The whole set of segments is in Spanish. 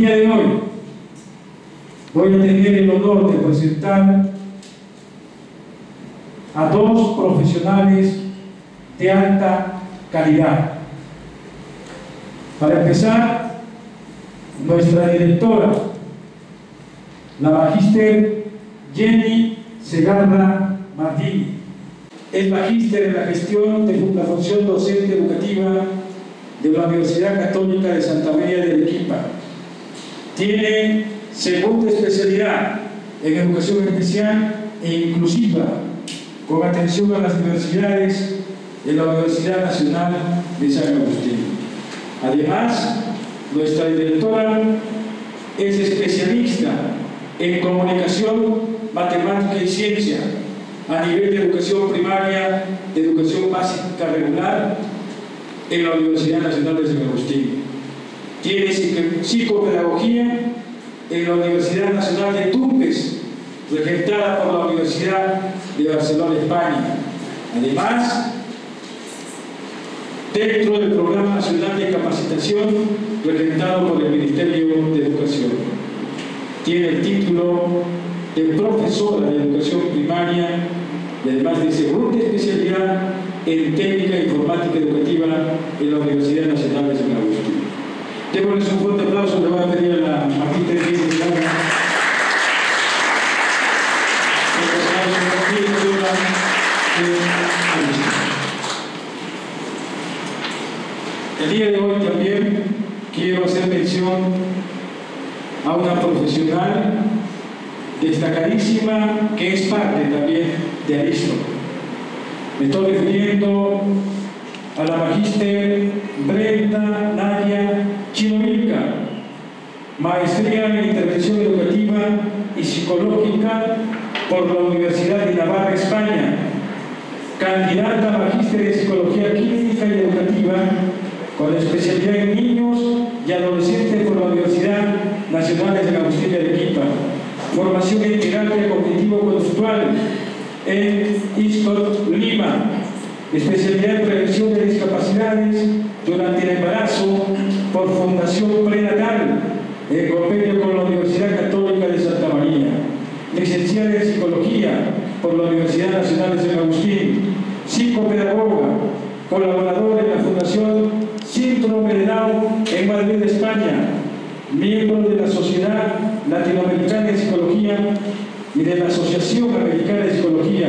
día de hoy voy a tener el honor de presentar a dos profesionales de alta calidad. Para empezar, nuestra directora, la magíster Jenny Segarra Martín. Es magíster en la gestión de la función docente educativa de la Universidad Católica de Santa María de Arequipa. Tiene segunda especialidad en educación especial e inclusiva, con atención a las diversidades de la Universidad Nacional de San Agustín. Además, nuestra directora es especialista en comunicación, matemática y ciencia a nivel de educación primaria, de educación básica regular en la Universidad Nacional de San Agustín. Tiene psicopedagogía en la Universidad Nacional de Tumbes, regentada por la Universidad de Barcelona, España. Además, dentro del Programa Nacional de Capacitación regentado por el Ministerio de Educación. Tiene el título de profesora de educación primaria y además de segunda especialidad en técnica informática educativa en la Universidad Nacional de San Agustín. Démosles un fuerte aplauso. Le voy a pedir a la magíster Jenny Segarra. El día de hoy también quiero hacer mención a una profesional destacadísima que es parte también de Aristo. Me estoy refiriendo a la magíster Brenda Nadia Chinomilca, maestría en intervención educativa y psicológica por la Universidad de Navarra, España, candidata a magíster en psicología clínica y educativa con especialidad en niños y adolescentes por la Universidad Nacional de San Agustín de Arequipa, formación en terapia cognitivo-conductual en ISCOT Lima, especialidad en prevención de discapacidades durante el embarazo por Fundación Prenatal, en convenio con la Universidad Católica de Santa María, licenciada en Psicología por la Universidad Nacional de San Agustín, psicopedagoga, colaboradora en la Fundación Síndrome de Down en Madrid, España, miembro de la Sociedad Latinoamericana de Psicología y de la Asociación Americana de Psicología,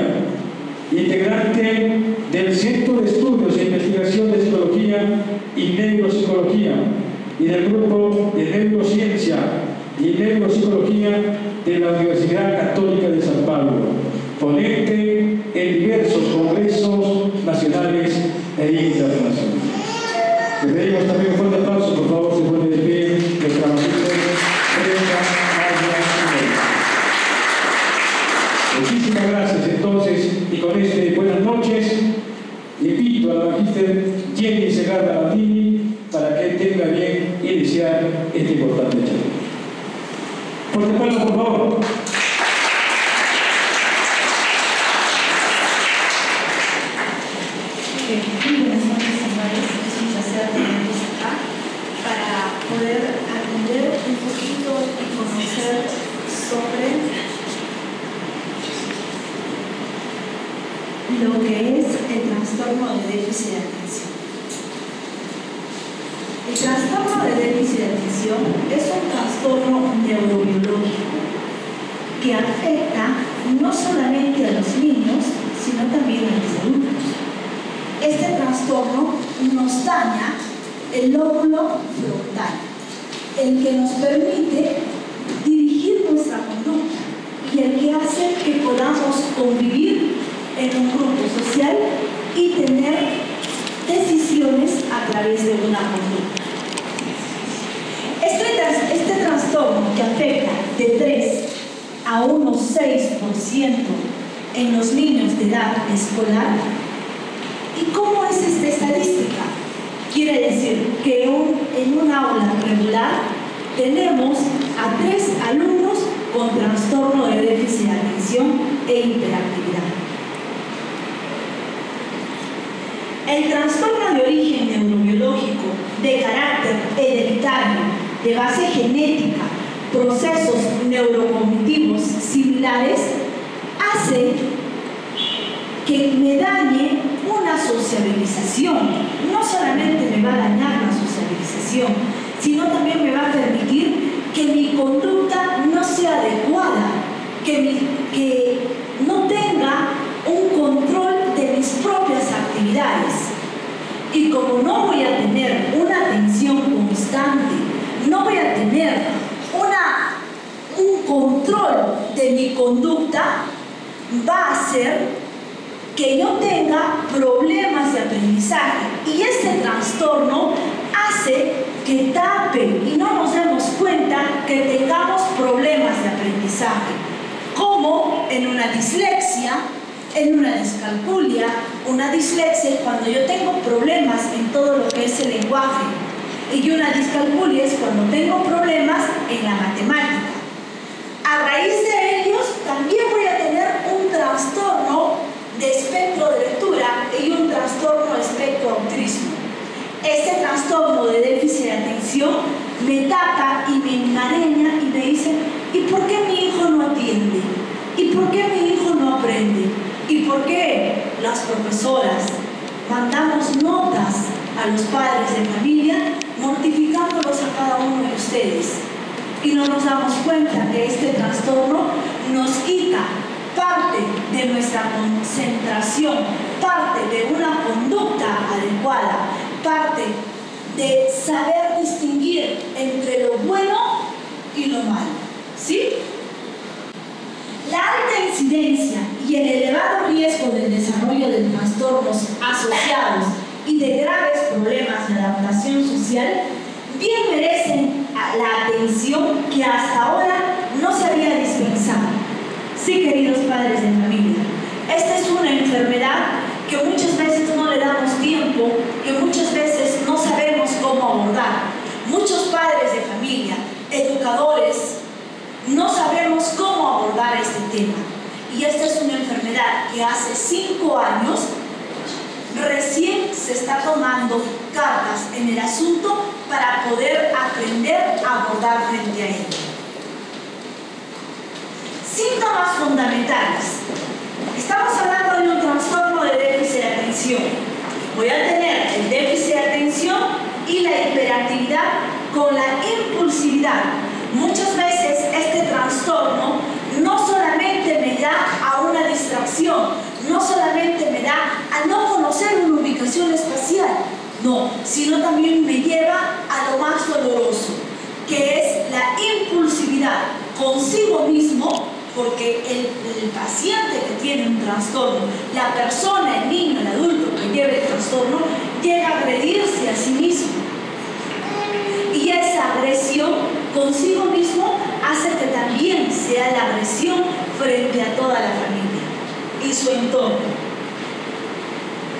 integrante del Centro de Estudios e Investigación de Psicología y Neuropsicología y del Grupo de Neurociencia y Neuropsicología de la Universidad Católica de San Pablo, ponente en diversos congresos nacionales e internacionales. Le pedimos también un fuerte aplauso, por favor, se pone de pie, nuestra magíster Brenda Nadia. Muchísimas gracias entonces, y con buenas noches, invito a la magíster Jenny Segarra Martín para que tenga bien iniciar este importante charla. Fuerte aplauso, por favor. Muy buenas noches, señores. Es un placer tenerlos acá para poder aprender un poquito y conocer sobre lo que es el trastorno de déficit de atención. El trastorno de déficit de atención es un trastorno neurobiológico que afecta no solamente a los niños, sino también a los adultos. Este trastorno nos daña el lóbulo frontal, el que nos permite dirigir nuestra conducta y el que hace que podamos convivir en un grupo social y tener decisiones a través de una conducta. Este trastorno que afecta de 3 a unos 6% en los niños de edad escolar. ¿Y cómo es esta estadística? Quiere decir que en un aula regular tenemos a 3 alumnos con trastorno de déficit de atención e hiperactividad. El trastorno de origen neurobiológico de carácter hereditario de base genética, procesos neurocognitivos similares, hace que me dañe una sociabilización. No solamente me va a dañar la sociabilización, sino también me va a permitir que mi conducta no sea adecuada, que no tenga un control de mis propias actividades. Y como no voy a tener una atención constante, no voy a tener un control de mi conducta, va a hacer que yo tenga problemas de aprendizaje. Y este trastorno hace que tape y no nos demos cuenta que tengamos problemas de aprendizaje, como en una dislexia, en una discalculia. Una dislexia es cuando yo tengo problemas en todo lo que es el lenguaje, y una discalculia es cuando tengo problemas en la matemática. A raíz de ellos también voy a tener un trastorno de espectro de lectura y un trastorno de espectro autismo. Este trastorno de déficit de atención me tapa y me enmaraña y me dice: ¿y por qué mi hijo no atiende? ¿Y por qué mi hijo no aprende? ¿Y por qué las profesoras mandamos notas a los padres de familia mortificándolos a cada uno de ustedes? Y no nos damos cuenta que este trastorno nos quita parte de nuestra concentración, parte de una conducta adecuada, parte de saber distinguir entre lo bueno y lo malo. ¿Sí? La alta incidencia y el elevado riesgo del desarrollo de trastornos asociados y de graves problemas de adaptación social bien merecen la atención que hasta ahora no se había dispensado. Sí, queridos padres de familia, esta es una enfermedad que muchas veces no le damos tiempo, que muchas veces no sabemos cómo abordar. Muchos padres de familia, educadores, no sabemos cómo abordar este tema. Y esta es una enfermedad que hace 5 años recién se está tomando cartas en el asunto para poder aprender a abordar frente a ella. Síntomas fundamentales. Estamos hablando de un trastorno de déficit de atención. Voy a tener el déficit de atención y la hiperactividad con la impulsividad. Muchas veces este trastorno no solamente me da a una distracción, no solamente me da a no conocer una ubicación espacial, no, sino también me lleva a lo más doloroso, que es la impulsividad consigo mismo, porque el paciente que tiene un trastorno, la persona, el niño, el adulto que lleva el trastorno, llega a agredirse a sí mismo. Y esa agresión consigo mismo hace que también sea la agresión frente a toda la familia y su entorno.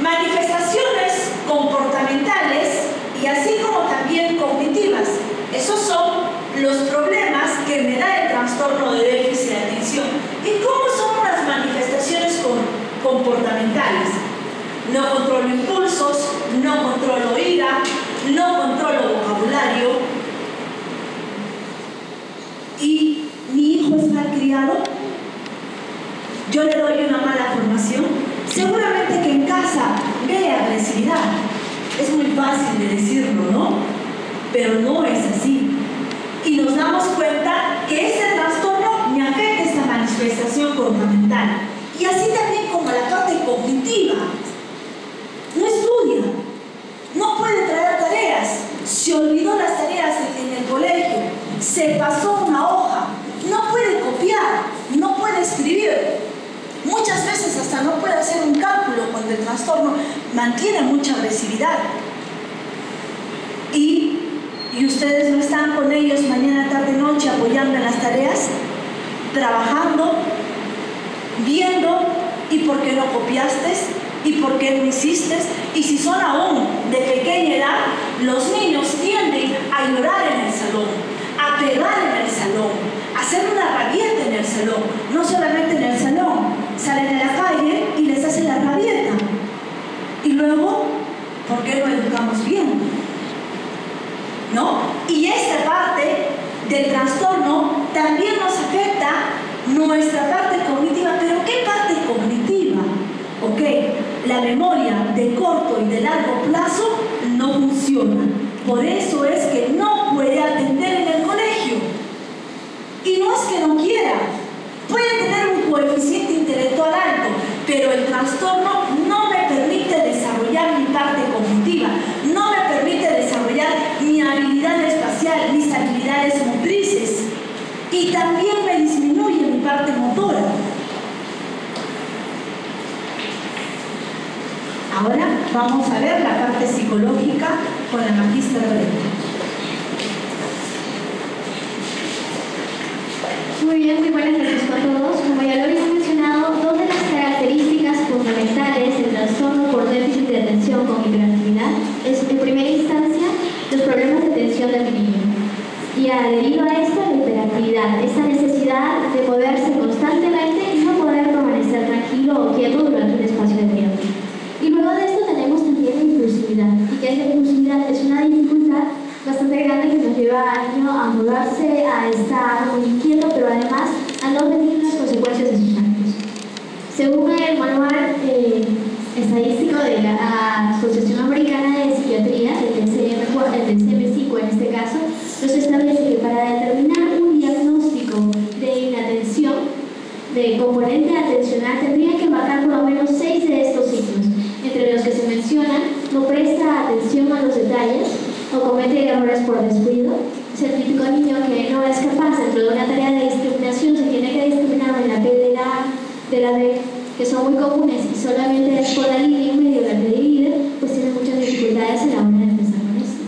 Manifestaciones comportamentales y así como también cognitivas. Esos son los problemas que me da el trastorno de déficit de atención. ¿Y cómo son las manifestaciones comportamentales? No controlo impulsos, no controlo ira, no controlo vocabulario. ¿Y mi hijo es malcriado? ¿Yo le doy una mala formación? Seguramente que en casa ve agresividad. Es muy fácil de decirlo, ¿no? Pero no es así. Y nos damos cuenta que este trastorno me afecta esta manifestación comportamental. Y así también como la parte cognitiva. No estudia, no puede traer tareas, se olvidó las tareas en el colegio, se pasó una hoja, no puede copiar, no puede escribir. Muchas veces hasta no puede hacer un cálculo cuando el trastorno mantiene mucha agresividad. Y ustedes no están con ellos mañana, tarde, noche apoyando en las tareas, trabajando, viendo, ¿y por qué no copiaste? ¿Y por qué no hiciste? Y si son aún de pequeña edad, los niños tienden a llorar en el salón, a pegar en el salón, a hacer una rabieta en el salón. No solamente en el salón, salen a la calle y les hacen la rabieta. Y luego, ¿por qué no educamos bien? ¿No? Y esta parte el trastorno también nos afecta nuestra parte cognitiva. ¿Pero qué parte cognitiva? Ok, la memoria de corto y de largo plazo no funciona. Por eso es que no puede atender en el colegio. Y no es que no quiera. Puede tener un coeficiente intelectual alto, pero el trastorno no me permite desarrollar mi parte cognitiva, no me permite desarrollar mi habilidad espacial, mis habilidades motrices, y también me disminuye mi parte motora. Ahora vamos a ver la parte psicológica con la magistra Brenda. Muy bien, muy buenas noches a todos. Como ya lo habéis mencionado, dos de las características fundamentales del trastorno por déficit de atención con hiperactividad es, en primera instancia, los problemas de atención del niño. Y adherido a esto, la hiperactividad, esta necesidad de moverse constantemente y no poder permanecer tranquilo o quieto durante un espacio de tiempo. Y luego de esto tenemos también la impulsividad. ¿Y qué es la impulsividad? Es una dificultad bastante grande que nos lleva al niño a mudarse, a estar muy inquieto, pero además a no tener las consecuencias de sus actos. Según el manual estadístico de la Asociación Americana de Psiquiatría, el DSM-5 en este caso, nos establece que para determinar un diagnóstico de inatención, de componente atencional, tendría que marcar por lo menos 6 de estos signos, entre los que se mencionan: no presta atención a los detalles, o comete errores por descuido. Es el típico niño que no es capaz, dentro de una tarea de discriminación, se tiene que discriminar en la P de la D, que son muy comunes, y solamente es por la línea en medio la que divide, pues tiene muchas dificultades a la hora de empezar con esto.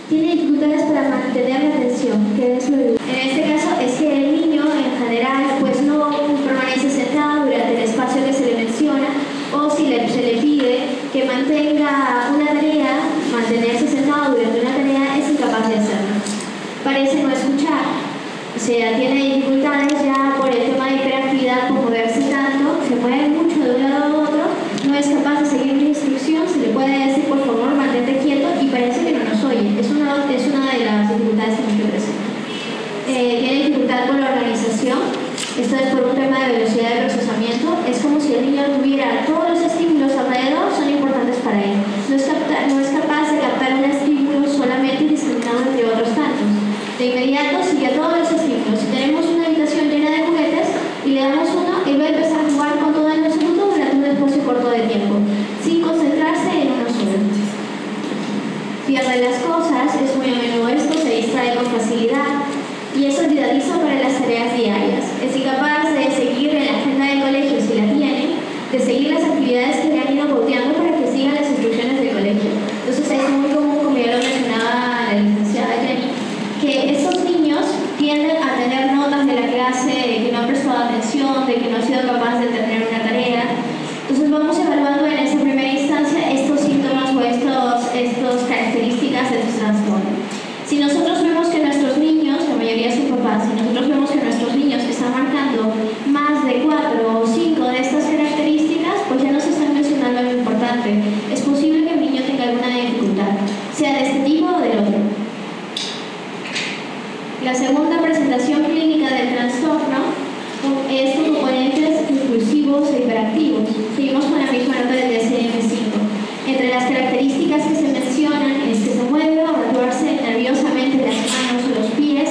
Tiene dificultades para mantener la atención, que es lo ideal. En este caso es que el niño en general pues no permanece sentado durante el espacio que se le menciona, o si se le pide que mantenga una tarea, mantenerse sentado durante una tarea, es incapaz de hacerlo. Parece no escuchar, o sea, tiene dificultades ya por el tema de hiperactividad, por moverse tanto, se mueve mucho de un lado a otro, no es capaz de seguir una instrucción, se le puede decir por favor mantente quieto y parece que no nos oye. Es una de las dificultades que nos presenta. Tiene dificultad con la organización. Esto es por un tema de velocidad de procesamiento. Es como si el niño tuviera todos los estímulos alrededor, son importantes para él. No es capaz de captar un estímulo solamente discriminado entre otros tantos. De inmediato sigue todos los estímulos. Si tenemos una habitación llena de juguetes y le damos uno, él va a empezar a jugar con todo en los segundos durante un espacio corto de tiempo, sin concentrarse en uno solo. Pierde las cosas, es muy a menudo esto, se distrae con facilidad y es olvidadizo para las tareas diarias. Es incapaz de seguir en la agenda del colegio, si la tiene, de seguir las actividades que le han ido boteando para que siga las instrucciones del colegio. Entonces es muy común, como ya lo mencionaba la licenciada Jenny, que estos niños tienden a tener notas de la clase de que no ha prestado atención, de que no ha sido capaz de terminar una tarea. Entonces vamos evaluando en esa primera instancia estos síntomas o estas características de su trastorno. Si nosotros vemos que nuestros niños, la mayoría son papás, si nosotros vemos que nuestros niños están marcando más de 4 o 5 de estas características, pues ya nos están mencionando algo importante. Es posible que el niño tenga alguna dificultad, sea de este tipo o del otro. La segunda presentación clínica del trastorno es con componentes impulsivos e hiperactivos. Seguimos con la misma nota del DSM-5. Entre las características que se mencionan es que se mueve o retuerce nerviosamente las manos o los pies.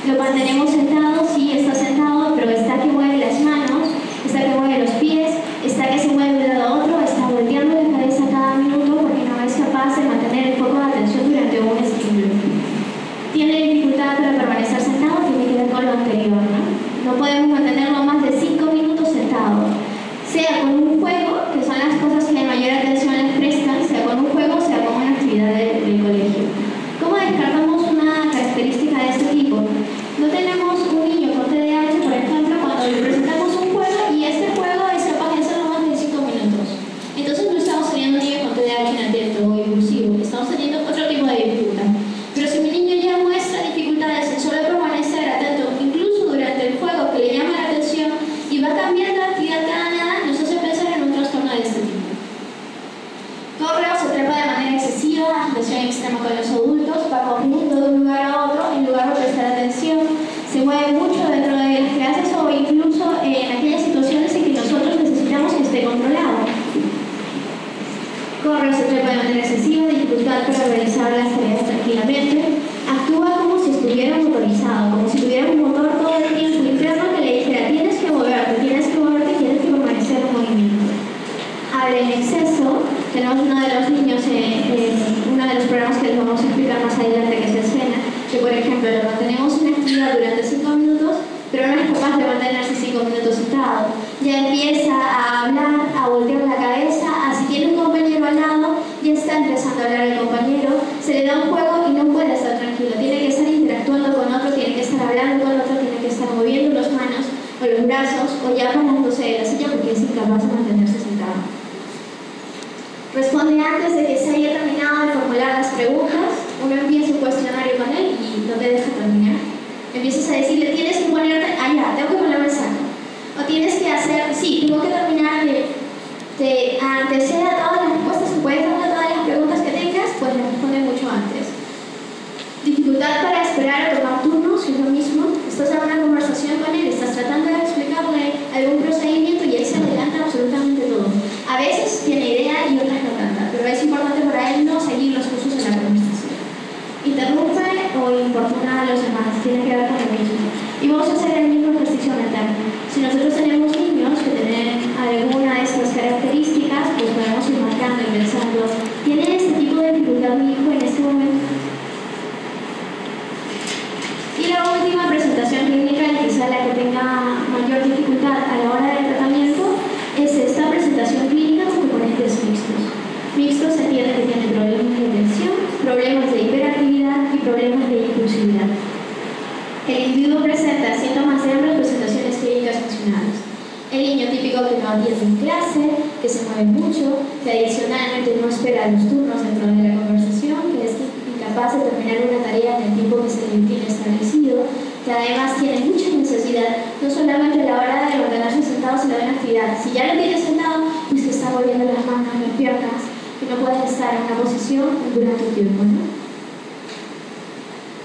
Lo mantenemos sentado, sí, está sentado, pero está que mueve las manos, está que mueve los pies, está que se mueve de un lado a otro, está volteando la cabeza cada minuto porque no es capaz de mantener el foco de atención durante un estímulo. Tiene dificultad para permanecer sentado, tiene que ver con lo anterior, ¿no? No podemos mantenerlo más de 5 minutos sentado, sea con un juego, que son las cosas que mayor atención les prestan, sea con un juego, sea con una actividad del colegio. ¿Cómo descartamos una característica de este tipo? No tenemos un niño con TDAH, por ejemplo, cuando le presentamos un juego y este juego es capaz de hacerlo más de 5 minutos. Entonces no estamos teniendo un niño con TDAH inatento o impulsivo, estamos teniendo otro tipo de dificultad. Pero si mi niño ya muestra dificultades en solo permanecer atento, incluso durante el juego que le llama la atención, y va cambiando de actividad cada nada, nos hace pensar en un trastorno de este tipo. Corre o se trepa de manera excesiva, agitación extrema con los adultos, va corriendo de un lugar a otro en lugar de prestar atención, corre o se trepa de manera excesiva, dificultad para realizar las tareas tranquilamente, actúa como si estuviera motorizado, como si tuviera un motor todo el tiempo interno que le dijera tienes que moverte, tienes que permanecer en movimiento. Habla en exceso. Tenemos uno de los niños uno de los programas que les vamos a explicar más adelante, que es el SENA, que por ejemplo le mantenemos una actividad durante 5 minutos, pero no es capaz de mantenerse 5 minutos sentado. Ya empieza a hablar, a voltear la cabeza, si tiene un compañero al lado, ya está empezando a hablar el compañero, se le da un juego y no puede estar tranquilo, tiene que estar interactuando con otro, tiene que estar hablando con otro, tiene que estar moviendo las manos o los brazos o ya parándose de la silla porque es incapaz de mantenerse sentado. Responde antes de que se haya terminado de formular las preguntas. Uno empieza un cuestionario con él y no te deja terminar. Empiezas a decirle, tienes que ponerte allá, tengo que ponerme el saco. O tienes que hacer, sí, tengo que terminar de anteceder a todas las respuestas, si puedes darme todas las preguntas que tengas, pues le responde mucho antes. Dificultad para esperar a tomar turnos, si es lo mismo. Estás en una conversación con él, estás tratando de explicarle algún procedimiento y él se adelanta absolutamente todo. A veces tiene idea y otras no tanta, pero es importante para él no seguir los cursos en la conversación. Interrumpe o importuna a los demás, tiene que ver con lo mismo. Y vamos a hacer el mismo ejercicio mental. Si nosotros tenemos niños que tienen alguna de estas características, pues podemos ir marcando y pensando, ¿tiene este tipo de dificultad mi hijo en este momento? Y la última presentación clínica, y quizá la que tenga mayor dificultad a la hora del tratamiento, es esta presentación clínica con componentes mixtos. Mixtos se entiende que tiene problemas de atención, problemas de hiperactividad y problemas de impulsividad. El individuo presenta síntomas de ambas presentaciones clínicas mencionadas. El niño típico que no atiende en clase, que se mueve mucho, que adicionalmente no espera los turnos dentro de la conversación, que es incapaz de terminar una tarea en el tiempo que se le tiene establecido, que además tiene mucha necesidad, no solamente a la hora de ordenarse sentado se le da una actividad. Si ya lo tiene sentado, pues que está moviendo las manos, las piernas, que no puede estar en una posición durante un tiempo, ¿no?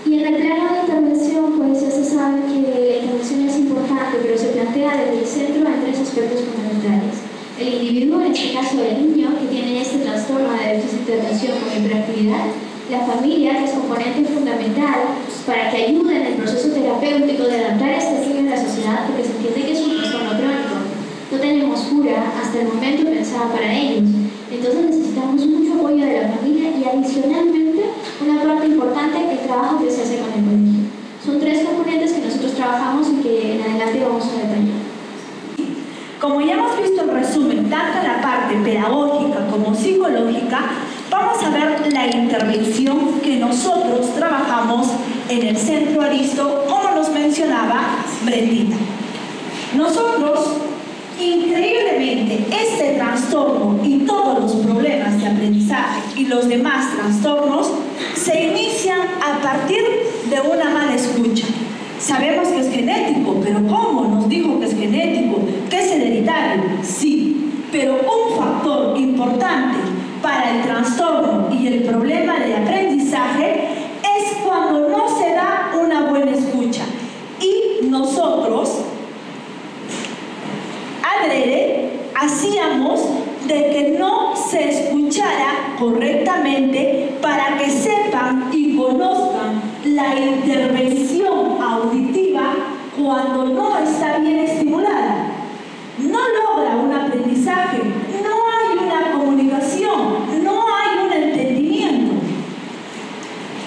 Y en el plano de intervención, pues ya se sabe que la intervención es importante, pero se plantea desde el centro en 3 aspectos fundamentales. El individuo, en este caso el niño, que tiene este trastorno de déficit de atención con hiperactividad, la familia, que es componente fundamental para que ayude en el proceso terapéutico de adaptar a este niño a la sociedad, porque se entiende que es un trastorno crónico. No tenemos cura hasta el momento pensada para ellos. Entonces necesitamos mucho apoyo de la familia y adicionalmente una parte importante, el trabajo que se hace con el colegio. Son 3 componentes que nosotros trabajamos y que en adelante vamos a detallar. Como ya hemos visto en resumen, tanto en la parte pedagógica como psicológica, vamos a ver la intervención que nosotros trabajamos en el Centro Aristo, como nos mencionaba Brendita. Nosotros, increíblemente, este trastorno y todos los problemas de aprendizaje y los demás trastornos se inician a partir de una mala escucha. Sabemos que es genético, pero ¿cómo nos dijo que es genético? ¿Que es hereditario? Sí, pero un factor importante para el trastorno y el problema de aprendizaje es cuando no se da una buena escucha. Y nosotros, adrede, hacíamos de que no se escuchara correctamente para que sepan y conozcan la intervención auditiva cuando no está bien estimulada. No logra un aprendizaje, no hay una comunicación, no hay un entendimiento.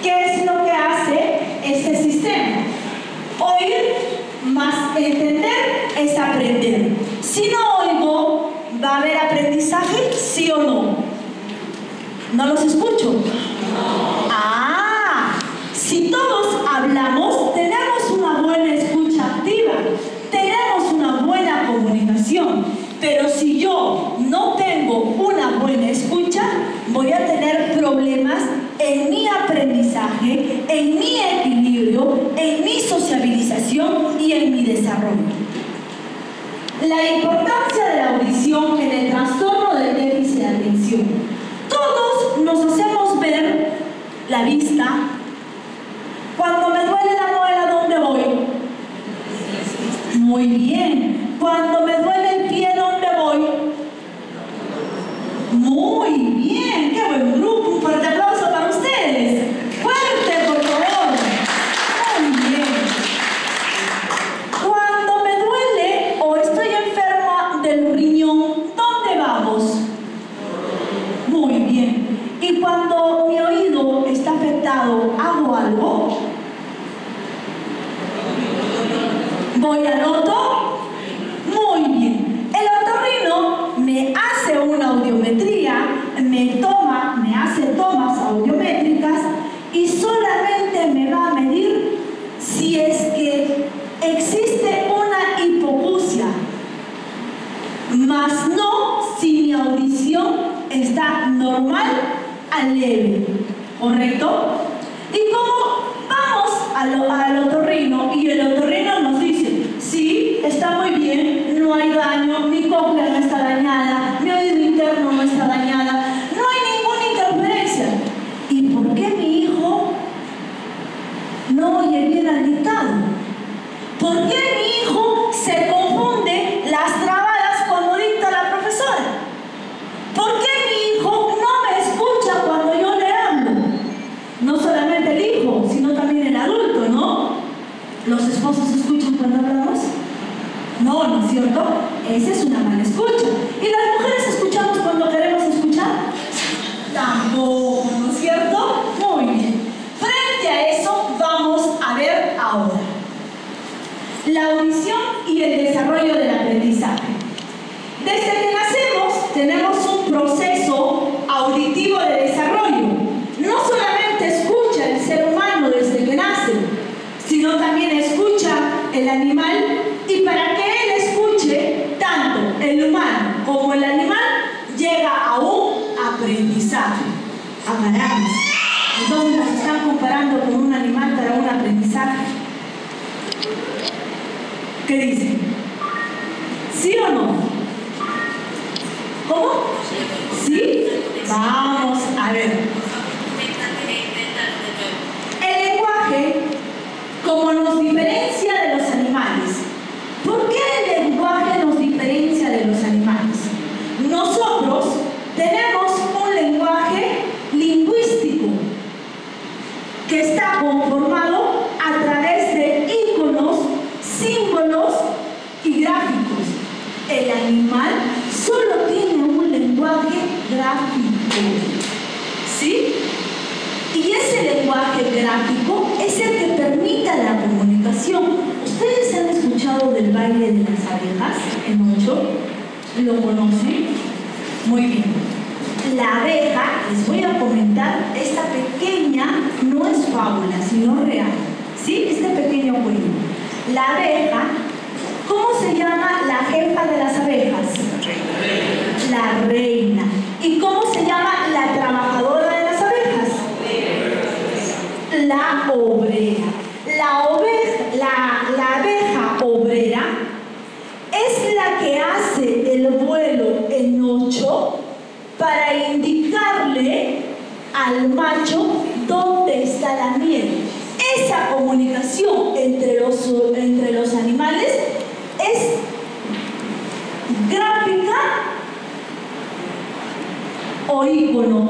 ¿Qué es lo que hace este sistema? Oír más entender es aprender. Si no oigo, ¿va a haber aprendizaje? ¿Sí o no? ¿No los escucho? Si todos hablamos, tenemos una buena escucha activa, tenemos una buena comunicación, pero si yo no tengo una buena escucha, voy a tener problemas en mi aprendizaje, en mi equilibrio, en mi sociabilización y en mi desarrollo. La importancia de la audición en el trastorno del déficit de atención. Todos nos hacemos ver la vista. Cuando me duele la muela, ¿dónde voy? Muy bien. Cuando me duele el pie, ¿dónde voy? Muy bien. buen grupo. Un fuerte aplauso para ustedes. Fuerte, por favor. Muy bien. Cuando me duele o estoy enferma del riñón, ¿dónde vamos? Muy bien. Y cuando mi oído está afectado, ¿hago algo? ¿Voy al oto? Muy bien. El otorrino me hace una audiometría, me hace tomas audiométricas y solamente me va a medir si es que existe una hipoacusia, más no si mi audición está normal a leve, ¿correcto? Y como vamos al otorrino y el otorrino nos dice, sí, está muy bien, no hay daño, mi cóclea no está dañada, mi oído interno no está dañada, no hay ninguna interferencia. ¿Y por qué mi hijo no oye bien al dictado? ¿Por qué mi hijo se confunde las trabadas cuando dicta la profesora? ¿Por qué mi hijo no me escucha cuando yo le hablo? No solamente el hijo, sino también el adulto, ¿no? ¿Los esposos escuchan cuando hablamos? No, ¿no es cierto? Esa es una mala escucha. ¿Y las mujeres escuchamos cuando queremos escuchar? Tampoco, ¿no es cierto? Muy bien. Frente a eso, vamos a ver ahora la audición y el desarrollo del aprendizaje. Desde que nacemos, tenemos un proceso auditivo de desarrollo. No solamente escucha el ser humano desde que nace, sino también escucha el animal, y para que él escuche, tanto el humano como el animal, llega a un aprendizaje. Agarramos. Entonces nos están comparando con un animal para un aprendizaje. ¿Qué dicen? ¿Sí o no? ¿Cómo? ¿Sí? Vamos a ver. El lenguaje, como nos diferencia de los animales. ¿Por qué el lenguaje nos diferencia de los animales? Nosotros tenemos un lenguaje lingüístico que está conformado a través de íconos, símbolos y gráficos. El animal solo tiene un lenguaje gráfico, ¿sí? Y ese lenguaje gráfico es el que permite la comunicación. ¿Ustedes han escuchado del baile de las abejas en 8? ¿Lo conocen? Muy bien. La abeja, les voy a comentar, esta pequeña, no es fábula, sino real, ¿sí? Este pequeño cuento. La abeja, ¿cómo se llama la jefa de las abejas? La reina. ¿Y cómo se llama la trabajadora de las abejas? La obrera. La abeja obrera es la que hace el vuelo en 8 para indicarle al macho dónde está la miel. Esa comunicación entre los animales es gráfica o ícono.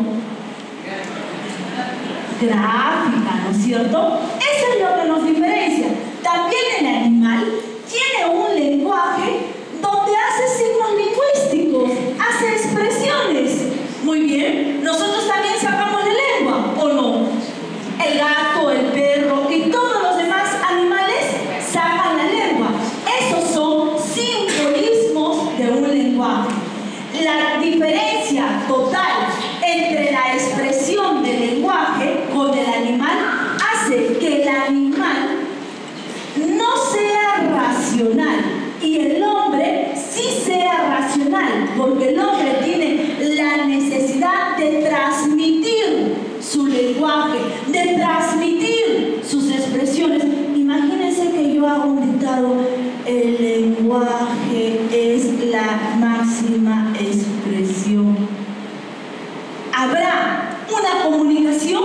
Gráfica, ¿no es cierto? Eso es lo que nos diferencia. También el animal tiene un lenguaje donde hace signos lingüísticos, hace expresiones. Muy bien, nosotros también sacamos la lengua, ¿o no? El gato, el perro y todos los demás animales sacan la lengua. Esos son simbolismos de un lenguaje. La diferencia total entre la expresión del lenguaje con el animal hace que el animal no sea racional y el hombre sí sea racional, porque el hombre tiene la necesidad de transmitir su lenguaje, de transmitir sus expresiones. Imagínense que yo hago un dictado: el lenguaje es la máxima expresión. ¿Habrá una comunicación?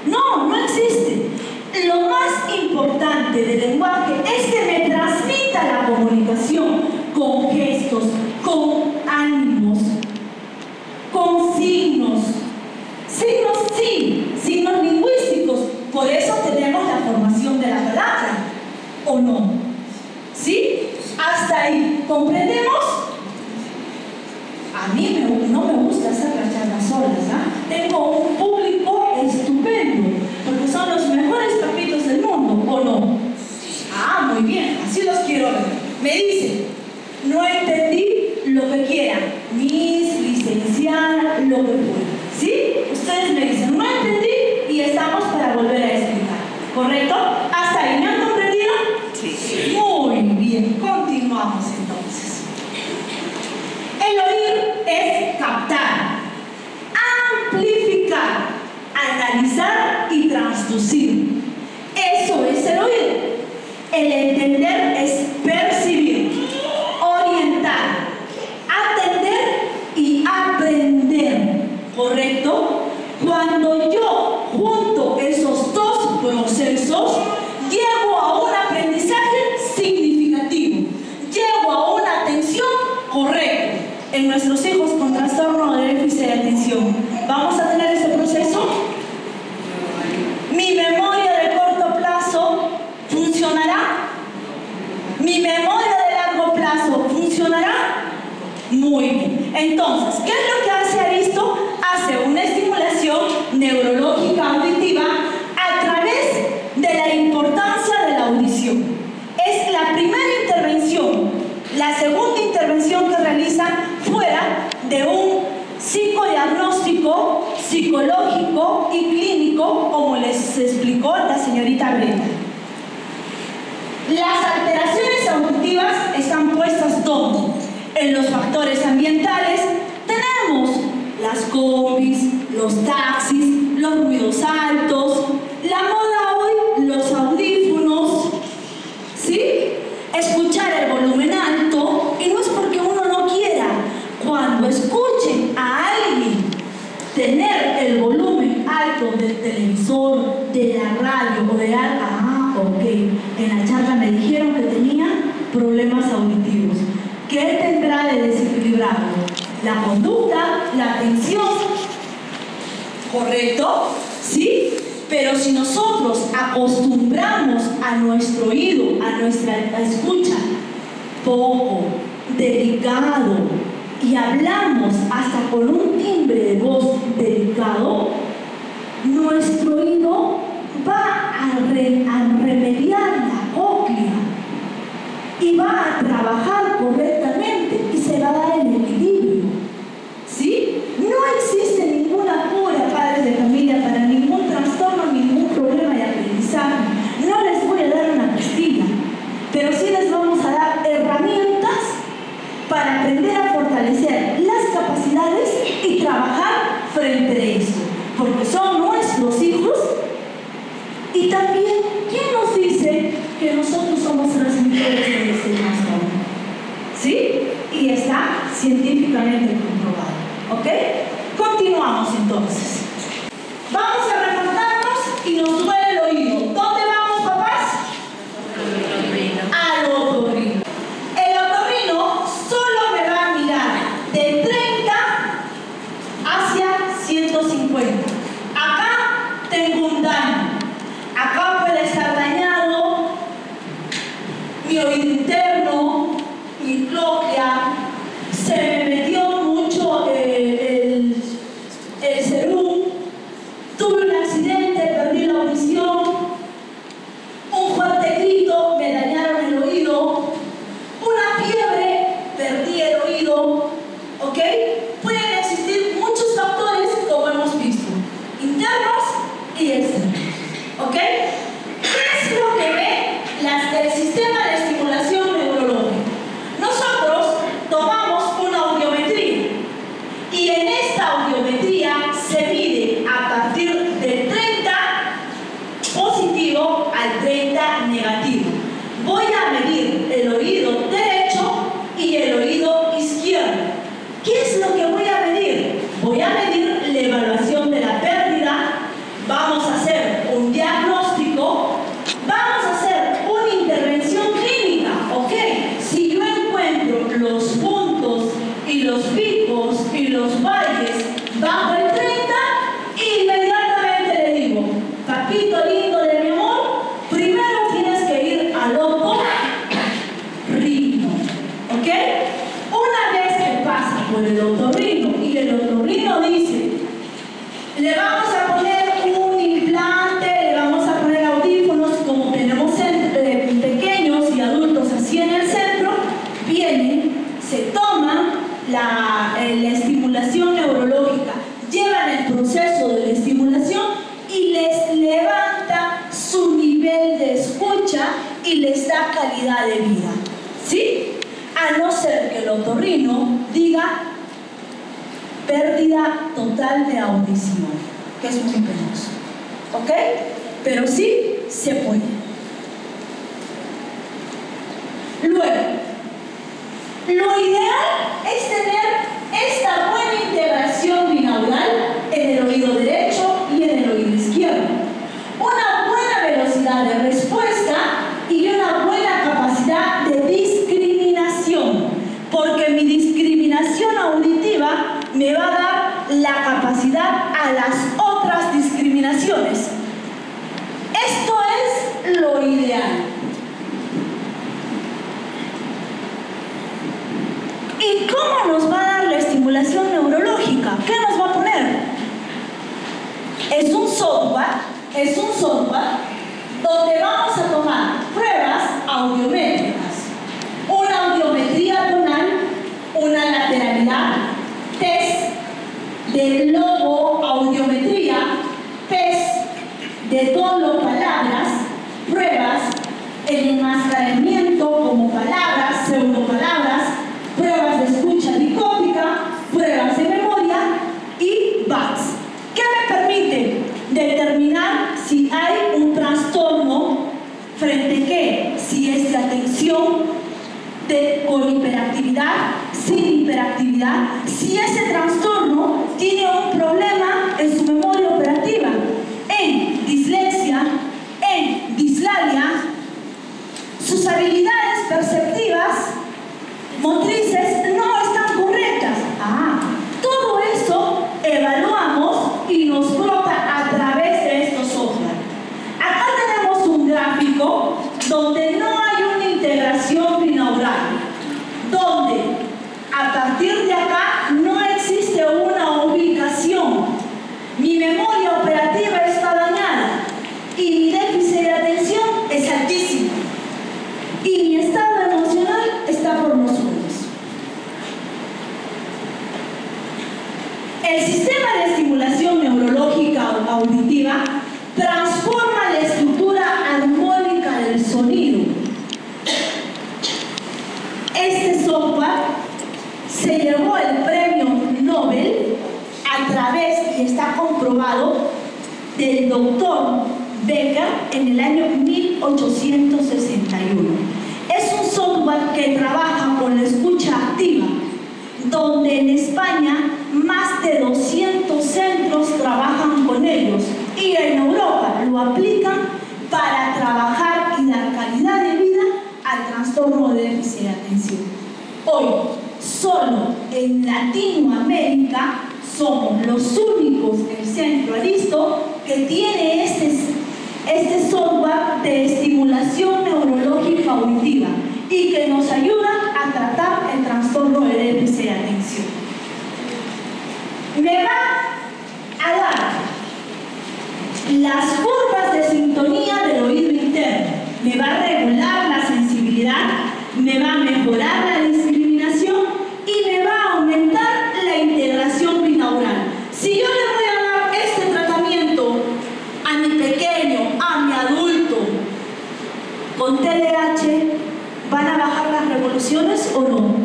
No, no existe. Lo más importante del lenguaje es que me transmita la comunicación con gestos, con ánimos, con signos, lo que pueda. ¿Sí? Ustedes me dicen, no entendí, y estamos para volver a explicar. ¿Correcto? ¿Hasta ahí me han comprendido? Sí. Muy bien, continuamos entonces. El oír es captar, amplificar, analizar y transducir. Eso es el oír. El entender es percibir, orientar, atender y aprender. ¿Correcto? Cuando yo junto esos dos procesos, llego a un aprendizaje significativo, llego a una atención correcta. En nuestros hijos con trastorno de déficit de atención, ¿vamos a tener ese proceso? ¿Mi memoria de corto plazo funcionará? ¿Mi memoria de largo plazo funcionará? Muy bien. Entonces, ¿qué es lo que hace Aristo? Hace una estimulación neurológica auditiva a través de la importancia de la audición. Es la primera intervención. La segunda intervención que realizan fuera de un psicodiagnóstico, psicológico y clínico, como les explicó la señorita Brenda. Las alteraciones auditivas están puestas ¿dónde? En los factores ambientales. Tenemos las combis, los taxis, los ruidos altos, la moda hoy, los audífonos, ¿sí? Escuchar el volumen alto, y no es porque uno no quiera. Cuando escuchen a alguien tener el volumen alto del televisor, de la radio o de algo, ok, en la charla me dijeron que tenía problemas auditivos. ¿Qué tendrá de desequilibrado? La conducta, la atención, ¿correcto? ¿Sí? Pero si nosotros acostumbramos a nuestro oído, a nuestra escucha poco, delicado, y hablamos hasta con un timbre de voz delicado, nuestro oído va a remediar la cóclea y va a trabajar correctamente y se va a dar el equilibrio. ¿Sí? No existe ninguna cura, padres de familia, para ningún trastorno, ningún problema de aprendizaje. No les voy a dar una pastilla, pero sí les vamos a dar herramientas para aprender a fortalecer las capacidades y trabajar frente a esto, porque son nuestros hijos. Y también, ¿quién nos dice que nosotros somos transmisores de este trastorno? ¿Sí? Y está científicamente comprobado. ¿Ok? Continuamos entonces. Vamos a remontarnos y nos duele el oído. ¿Dónde vamos, papás? Al otorrino. El otorrino solo me va a mirar de 30 hacia 150. Acá tengo un daño. Acá puede estar dañado mi oído interno, mi cóclea, se me metió mucho el serum, tuve un accidente, perdí la audición, un fuerte grito, me dañaron el oído, una fiebre, perdí el oído, ¿ok? Pueden existir muchos factores, como hemos visto, internos y externos. ¿Ok? ¿Qué es lo que ve el sistema de estimulación neurológica? Nosotros tomamos una audiometría y en esta audiometría se mide a partir del 30 positivo al 30 negativo. Voy a medir el oído derecho y el oído izquierdo. ¿Qué es lo que voy a medir? Voy a medir la evaluación de la pérdida. Vamos a hacer un diagnóstico, vamos a hacer una intervención clínica, ¿ok? Si yo encuentro los puntos y los picos y los valles bajo el 30, inmediatamente le digo, papito lindo de mi amor, primero tienes que ir al otorrino, ¿ok? Una vez que pasa por el otorrino y el otorrino dice, le vamos a poner un implante, le vamos a poner audífonos, como tenemos pequeños y adultos así en el centro, vienen, se toman la estimulación neurológica de vida, ¿sí? A no ser que el otorrino diga pérdida total de audición, que es muy penoso, ¿ok? Pero sí se puede. Luego, lo ideal es tener esta buena integración binaural en el oído derecho y en el oído izquierdo. Una buena velocidad de respuesta y una buena capacidad de discriminación, porque mi discriminación auditiva me va a dar la capacidad a las otras discriminaciones. Esto es lo ideal. ¿Y cómo nos va a dar la estimulación neurológica? ¿Qué nos va a poner? Es un software donde vamos a tomar pruebas audiométricas, una audiometría tonal, una lateralidad, test de logo audiometría, test de tono palabras, pruebas, el enmascaramiento como palabras, pseudopalabras, pruebas de escucha dicótica, pruebas de memoria y VATS. ¿Qué me permite determinar si hay un trastorno frente a qué? Si es de atención con hiperactividad, sin hiperactividad, si ese trastorno tiene un problema en su memoria operativa, en dislexia, en dislalia, sus habilidades perceptivas, motrices no están correctas. Todo eso evaluamos y nos brota a través de estos software. Acá tenemos un gráfico donde no hay una integración binaural, donde a partir de acá no existe una ubicación. Mi memoria operativa está dañada y mi déficit de atención es altísimo y mi estado emocional está por los suelos. El sistema de estimulación neurológica auditiva transforma la estructura armónica del sonido. Este software se llevó el premio Nobel a través, y está comprobado, del doctor Becker en el año 1861. Es un software que trabaja con la escucha activa, donde en España más de 200 centros trabajan con ellos y en Europa lo aplican para trabajar y dar calidad de vida al trastorno de déficit de atención. Hoy, solo en Latinoamérica somos los únicos del Centro Aristo que tiene este software de estimulación neurológica auditiva y que nos ayuda a tratar el trastorno de déficit de atención. Me va a dar las curvas de sintonía del oído interno, me va a regular la sensibilidad, me va a mejorar la discriminación y me va a aumentar la integración binaural. Si yo le voy a dar este tratamiento a mi pequeño, a mi adulto, con TDAH, ¿van a bajar las revoluciones o no?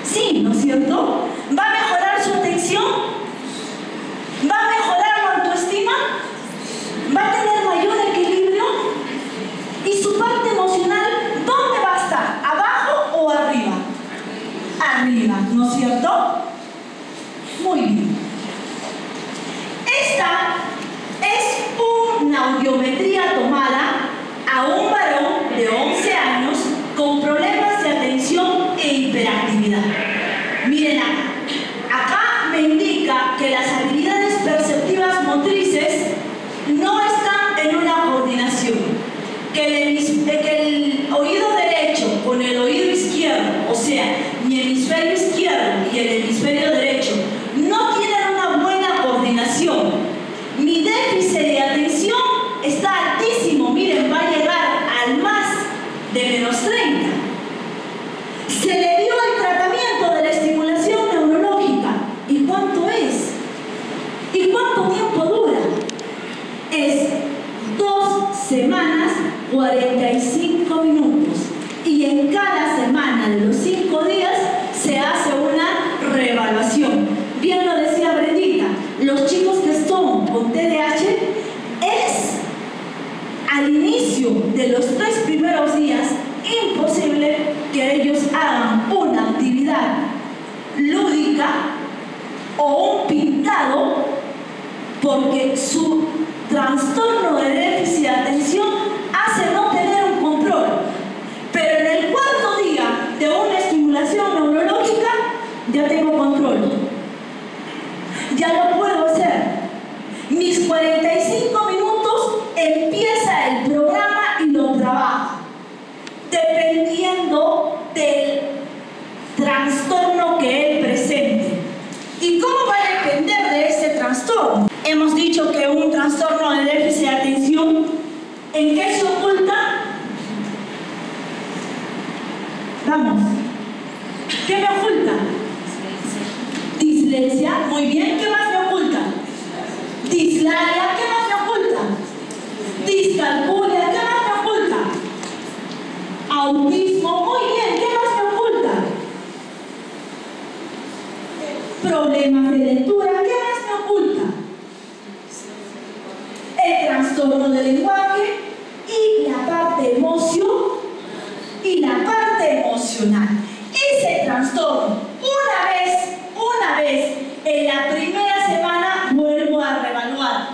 Sí, ¿no es cierto? ¿Va a mejorar su atención? ¿Va a mejorar la autoestima? ¿Va a tener mayor equilibrio? ¿Y su parte emocional dónde va a estar? ¿Abajo o arriba? Arriba, ¿no es cierto? Muy bien. Esta es una audiometría tomada a un varón de 11 años con problemas de atención e hiperactividad. Miren acá me indica que las habilidades perceptivas motrices no están en una coordinación, que el oído derecho con el oído izquierdo, o sea, mi hemisferio izquierdo y el hemisferio derecho, no tienen una buena coordinación. Mi déficit de atención está altísimo, miren, va a llegar al más de menos 30. Se le dio el tratamiento de la estimulación neurológica. ¿Y cuánto es? ¿Y cuánto tiempo dura? Es 2 semanas, 45 minutos. pasado porque su trastorno de déficit de atención hace no tener un control. Pero en el cuarto día de una estimulación neurológica ya tengo control. Ya lo puedo hacer. Mis 45 minutos empieza el programa y lo trabajo. Dependiendo del trastorno que él presente. ¿Y cómo va a depender de ese trastorno? Hemos dicho que un trastorno de déficit de atención, ¿en qué se oculta? Vamos. ¿Qué me oculta? Dislexia. Muy bien. ¿Qué más me oculta? Dislalia. ¿Qué más me oculta? Discalculia. ¿Qué más me oculta? Autismo. Muy bien. ¿Qué más me oculta? Problemas de lectura. ¿Qué más me oculta? El trastorno del lenguaje y la parte emocional. Ese trastorno, una vez en la primera semana, vuelvo a reevaluar.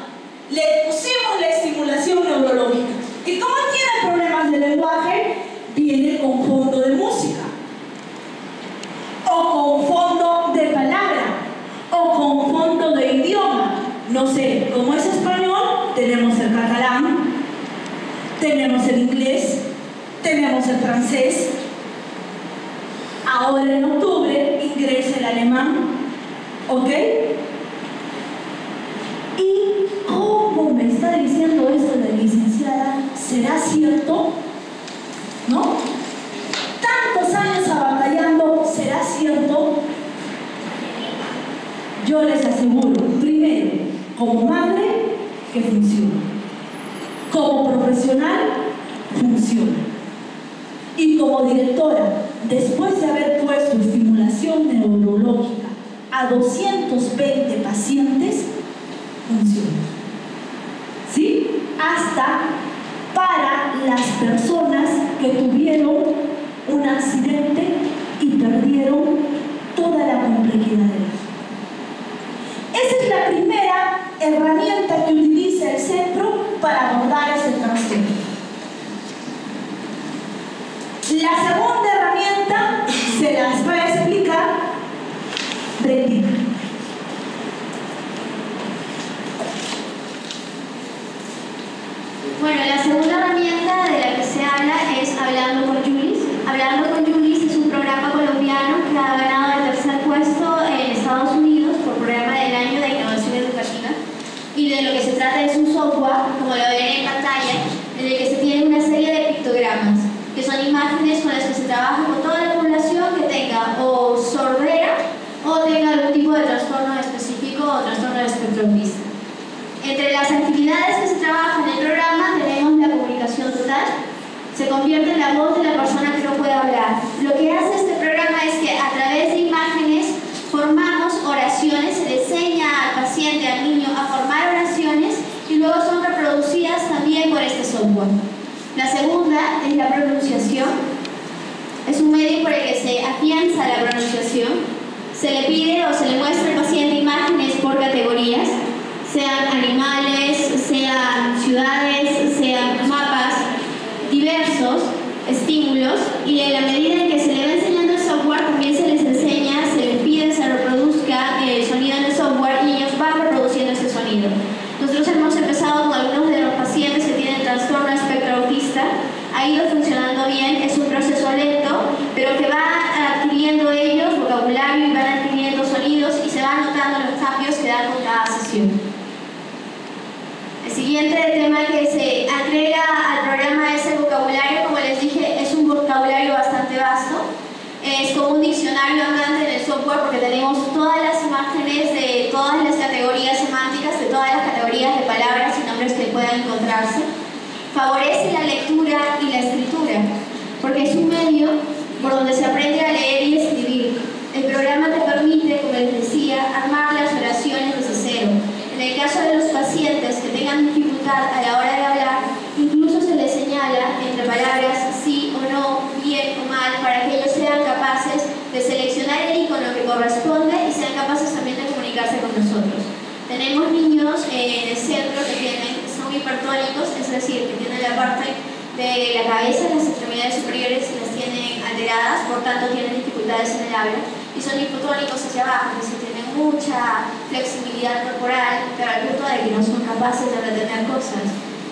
Le pusimos la estimulación neurológica. Y como tiene problemas de lenguaje, viene con fondo de música, o con fondo de palabra, o con fondo de idioma. No sé, como es español, tenemos el catalán, tenemos el inglés, tenemos el francés. Ahora en octubre ingresa el alemán, ¿ok? ¿Y cómo me está diciendo esto la licenciada? ¿Será cierto? ¿No? Tantos años batallando, ¿será cierto? Yo les aseguro, primero, como madre, que funciona. Como profesional, funciona. Y como directora, después de haber puesto estimulación neurológica a 220 pacientes, funciona. ¿Sí? Hasta para las personas que tuvieron un accidente y perdieron toda la complejidad de la vida. Esa es la primera herramienta que utiliza el centro para abordar ese trastorno. La segunda herramienta se las va a explicar Brendita. Bueno, la segunda herramienta de la que se habla es Hablando con Julis. Hablando con Julis es un programa colombiano que ha ganado el tercer puesto en Estados Unidos por Programa del Año de Innovación Educativa. Y de lo que se trata es un software, como lo ven en pantalla, en el que se tiene una serie de pictogramas, que son imágenes con las que se trabaja con toda la población que tenga o sordera o tenga algún tipo de trastorno específico o trastorno de espectro autista. Entre las actividades que se trabajan en el programa tenemos la comunicación total. Se convierte en la voz de la persona que no puede hablar. Lo que hace este programa es que a través de imágenes formamos oraciones, se le enseña al paciente, al niño, a formar oraciones y luego son reproducidas también por este software. La segunda es la pronunciación. Es un medio por el que se afianza la pronunciación. Se le pide o se le muestra al paciente imágenes por categorías, sean animales, sean ciudades, sean mapas, diversos estímulos, y en la medida en que se le va enseñando el software también se les enseña, se les pide se reproduzca el sonido en el software y ellos van reproduciendo ese sonido. Nosotros hemos empezado con algunos de los pacientes que tienen trastorno espectro autista, ha ido funcionando bien, es un proceso lento, pero que va adquiriendo ellos vocabulario y van adquiriendo sonidos y se van notando los cambios que dan con cada sesión. El siguiente tema que se agrega al programa es el vocabulario. Como les dije, es un vocabulario bastante vasto. Es como un diccionario andante en el software porque tenemos todas las imágenes de todas las categorías semánticas, de todas las categorías de palabras y nombres que puedan encontrarse. Favorece la lectura y la escritura porque es un medio por donde se aprende a leer y escribir. El programa te permite, como les decía, armar las oraciones desde cero. En el caso de los pacientes que tengan dificultad a la hora de hablar, incluso se les señala entre palabras sí o no, bien o mal, para que ellos sean capaces de seleccionar el icono que corresponde y sean capaces también de comunicarse con nosotros. Tenemos niños en el centro que son hipertónicos, es decir, que tienen la parte de la cabeza, las extremidades superiores las tienen alteradas, por tanto tienen dificultades en el habla, y son hipotónicos hacia abajo, es decir, tienen mucha flexibilidad corporal, pero al punto de que no son capaces de retener cosas.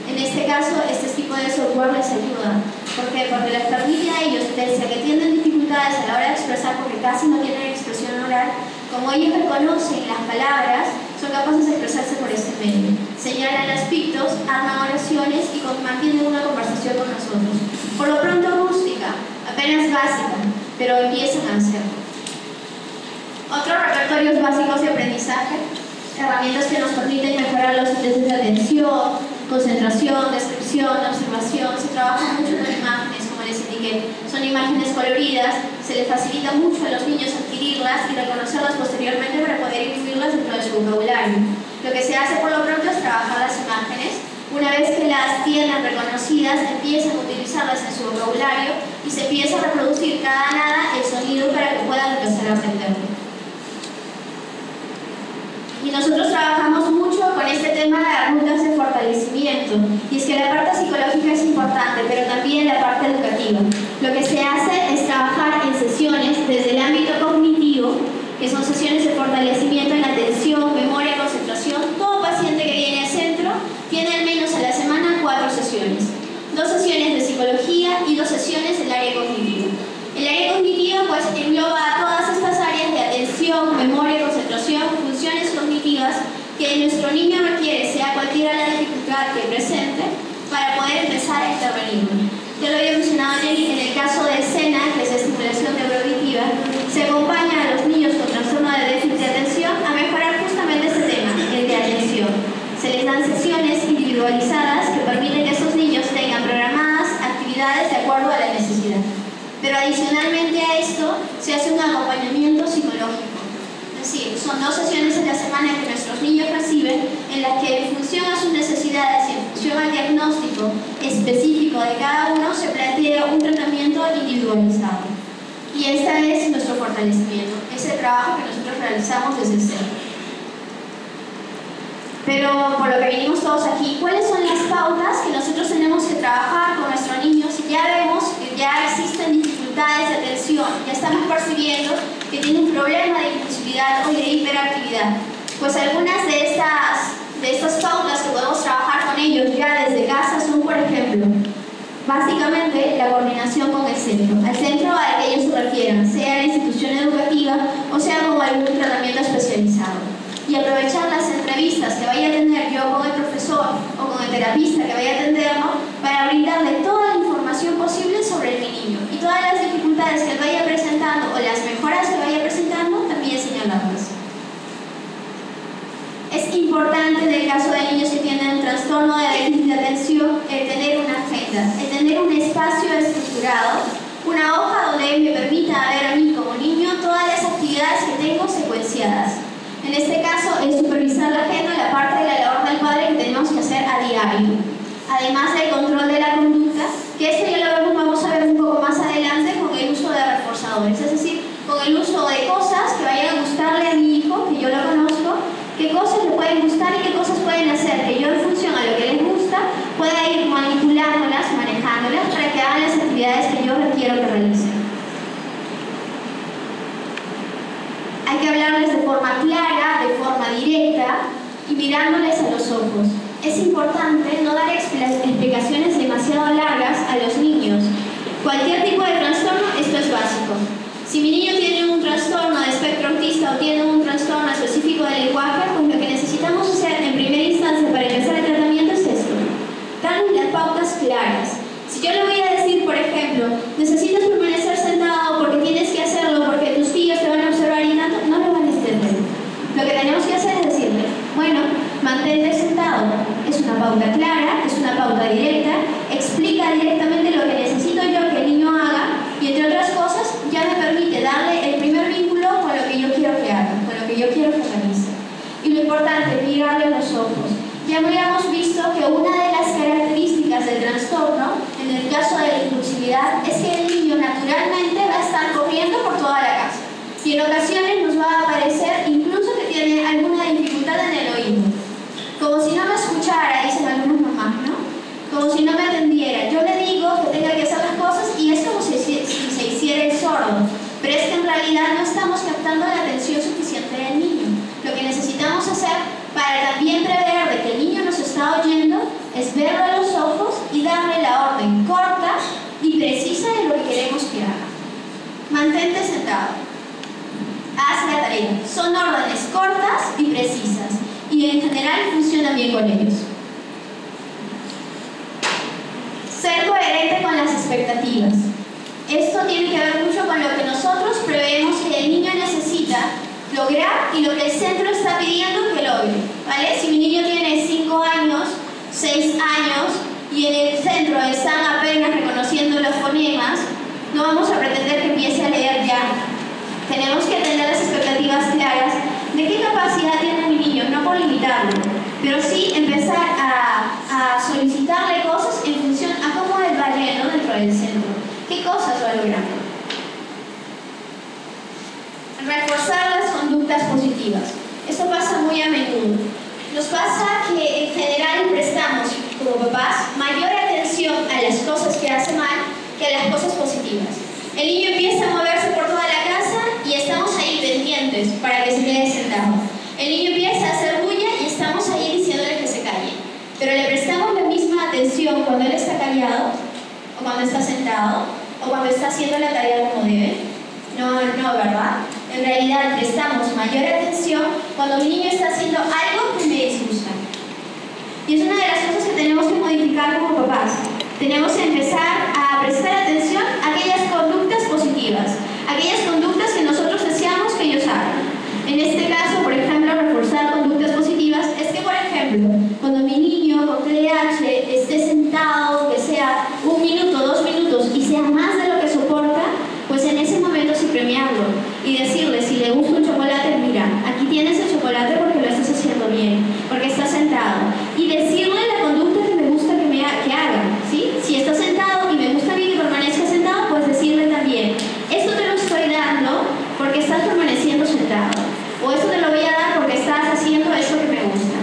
En este caso, este tipo de software les ayuda. ¿Por qué? Porque les permite a ellos, pese a que tienen dificultades a la hora de expresar, porque casi no tienen expresión oral, como ellos reconocen las palabras, son capaces de expresarse por este medio. Señalan aspectos, arman oraciones y mantienen una conversación con nosotros. Por lo pronto rústica, apenas básica, pero empiezan a hacerlo. Otros repertorios básicos de aprendizaje, herramientas que nos permiten mejorar los índices de atención, concentración, descripción, observación. Se trabaja mucho con imágenes, como les indiqué. Son imágenes coloridas, se les facilita mucho a los niños adquirirlas y reconocerlas posteriormente para poder incluirlas dentro de su vocabulario. Lo que se hace por lo pronto es trabajar las imágenes. Una vez que las tienen reconocidas, empiezan a utilizarlas en su vocabulario y se empieza a reproducir cada nada el sonido para que puedan empezar a aprenderlo. Y nosotros trabajamos mucho con este tema de rutas de fortalecimiento. Y es que la parte psicológica es importante, pero también la parte educativa. Lo que se hace es trabajar en sesiones desde el ámbito cognitivo, que son sesiones de fortalecimiento en atención, memoria, concentración. Todo paciente que viene al centro tiene al menos a la semana 4 sesiones. 2 sesiones de psicología y 2 sesiones del área cognitiva. El área cognitiva pues engloba todas estas áreas de atención, memoria, concentración, funciones cognitivas que nuestro niño requiere, sea cualquiera la dificultad que presente, para poder empezar a intervenir. Ya lo había mencionado en el caso de escena, que es estimulación neuroauditiva, se acompaña a los niños con trastorno de déficit de atención a mejorar justamente este tema, el de atención. Se les dan sesiones individualizadas que permiten que esos niños tengan programadas actividades de acuerdo a la necesidad. Pero adicionalmente a esto, se hace un acompañamiento psicológico. Es decir, son 2 sesiones en la semana que nuestros niños reciben, en las que en función a sus necesidades y en función al diagnóstico específico de cada uno, se plantea un tratamiento individualizado. Y este es nuestro fortalecimiento, ese trabajo que nosotros realizamos desde el centro. Pero por lo que venimos todos aquí, ¿cuáles son las pautas que nosotros tenemos que trabajar con nuestros niños? Si ya vemos que ya existen dificultades de atención, ya estamos percibiendo que tienen un problema de impulsividad o de hiperactividad, pues algunas de estas pautas que podemos trabajar con ellos ya desde casa son, por ejemplo, básicamente la coordinación con el centro, al centro al que ellos se refieran, sea la institución educativa o sea como algún tratamiento especializado. Y aprovechar las entrevistas que vaya a tener yo con el profesor o con el terapista que vaya a atenderlo para brindarle toda la información posible sobre mi niño y todas las dificultades que él vaya presentando o las mejoras que vaya presentando también señalarlas. Es importante en el caso de niños que tienen trastorno de déficit de atención el tener una agenda, el tener un espacio estructurado, una hoja donde él me permita ver a mí como niño todas las actividades que tengo secuenciadas. En este caso, es supervisar la agenda, la parte de la labor del padre que tenemos que hacer a diario. Además del control de la conducta, que esto ya lo vamos a ver un poco más adelante con el uso de reforzadores, es decir, con el uso de cosas que vayan a gustarle a mi hijo, que yo lo conozco, qué cosas le pueden gustar y qué cosas pueden hacer, que yo en función a lo que les gusta pueda ir manipulándolas, manejándolas para que hagan las actividades que yo requiero que realicen. Hay que hablarles de forma clara, de forma directa y mirándoles a los ojos. Es importante no dar explicaciones demasiado largas a los niños. Cualquier tipo de trastorno, esto es básico. Si mi niño tiene un trastorno de espectro autista o tiene un trastorno específico del lenguaje, pues lo que necesitamos hacer en primera instancia para empezar el tratamiento es esto: darles las pautas claras. Si yo le voy a decir, por ejemplo, necesitas permanecer sentado porque tienes que hacerlo, porque tus tíos te van a observar y tanto, no lo van a entender. Lo que tenemos que hacer es decirle, bueno, mantente sentado. Es una pauta clara, es una pauta directa, explica directamente lo que necesito yo que el niño haga y, entre otras cosas, ya me permite darle el primer vínculo con lo que yo quiero que haga, con lo que yo quiero que realice. Y lo importante, mirarle a los ojos. Ya habíamos visto que una de las características del trastorno, en el caso de la impulsividad, es que el niño naturalmente va a estar corriendo por toda la casa. Y en ocasiones nos va a aparecer incluso que tiene alguna dificultad mismo. Como si no me escuchara, dicen algunas mamás, ¿no? Como si no me atendiera. Yo le digo que tenga que hacer las cosas y es como si se hiciera el sordo. Pero es que en realidad no estamos captando la atención suficiente del niño. Lo que necesitamos hacer para también prever de que el niño nos está oyendo es verlo a los ojos y darle la orden corta y precisa de lo que queremos que haga. Mantente sentado. Haz la tarea. Son órdenes cortas y precisas y en general funcionan bien con ellos. Ser coherente con las expectativas. Esto tiene que ver mucho con lo que nosotros preveemos que el niño necesita lograr y lo que el centro está pidiendo que logre, ¿vale? Si mi niño tiene 5 años, 6 años y en el centro están apenas reconociendo los fonemas, no vamos a pretender que empiece a leer ya. Tenemos que tener las expectativas claras de qué capacidad tiene mi niño, no por limitarlo, pero sí empezar a solicitarle cosas en función a cómo él va yendo dentro del centro. ¿Qué cosas va logrando? Reforzar las conductas positivas. Esto pasa muy a menudo. Nos pasa que en general prestamos, como papás, mayor atención a las cosas que hace mal que a las cosas positivas. El niño empieza a moverse por toda la casa y estamos ahí pendientes para que se quede sentado. El niño empieza a hacer bulla y estamos ahí diciéndole que se calle. Pero le prestamos la misma atención cuando él está callado, o cuando está sentado, o cuando está haciendo la tarea como debe. No, ¿verdad? En realidad prestamos mayor atención cuando mi niño está haciendo algo que me disgusta. Y es una de las cosas que tenemos que modificar como papás. Tenemos que empezar a prestar atención a aquellas conductas positivas, aquellas conductas que nosotros deseamos que ellos hagan. En este caso, por ejemplo, reforzar conductas positivas es que, por ejemplo, cuando mi niño con TDAH esté sentado, que sea 1 minuto, 2 minutos y sea más de lo que soporta, pues en ese momento sí premiarlo y decirle, si le gusta un chocolate, mira, aquí tienes el chocolate porque lo estás haciendo bien, porque estás sentado. Y decirle la conducta que me gusta que haga, ¿sí? Si está sentado y me gusta a mí que permanezca sentado, pues decirle también, esto te lo estoy dando porque estás permaneciendo sentado. O esto te lo voy a dar porque estás haciendo eso que me gusta.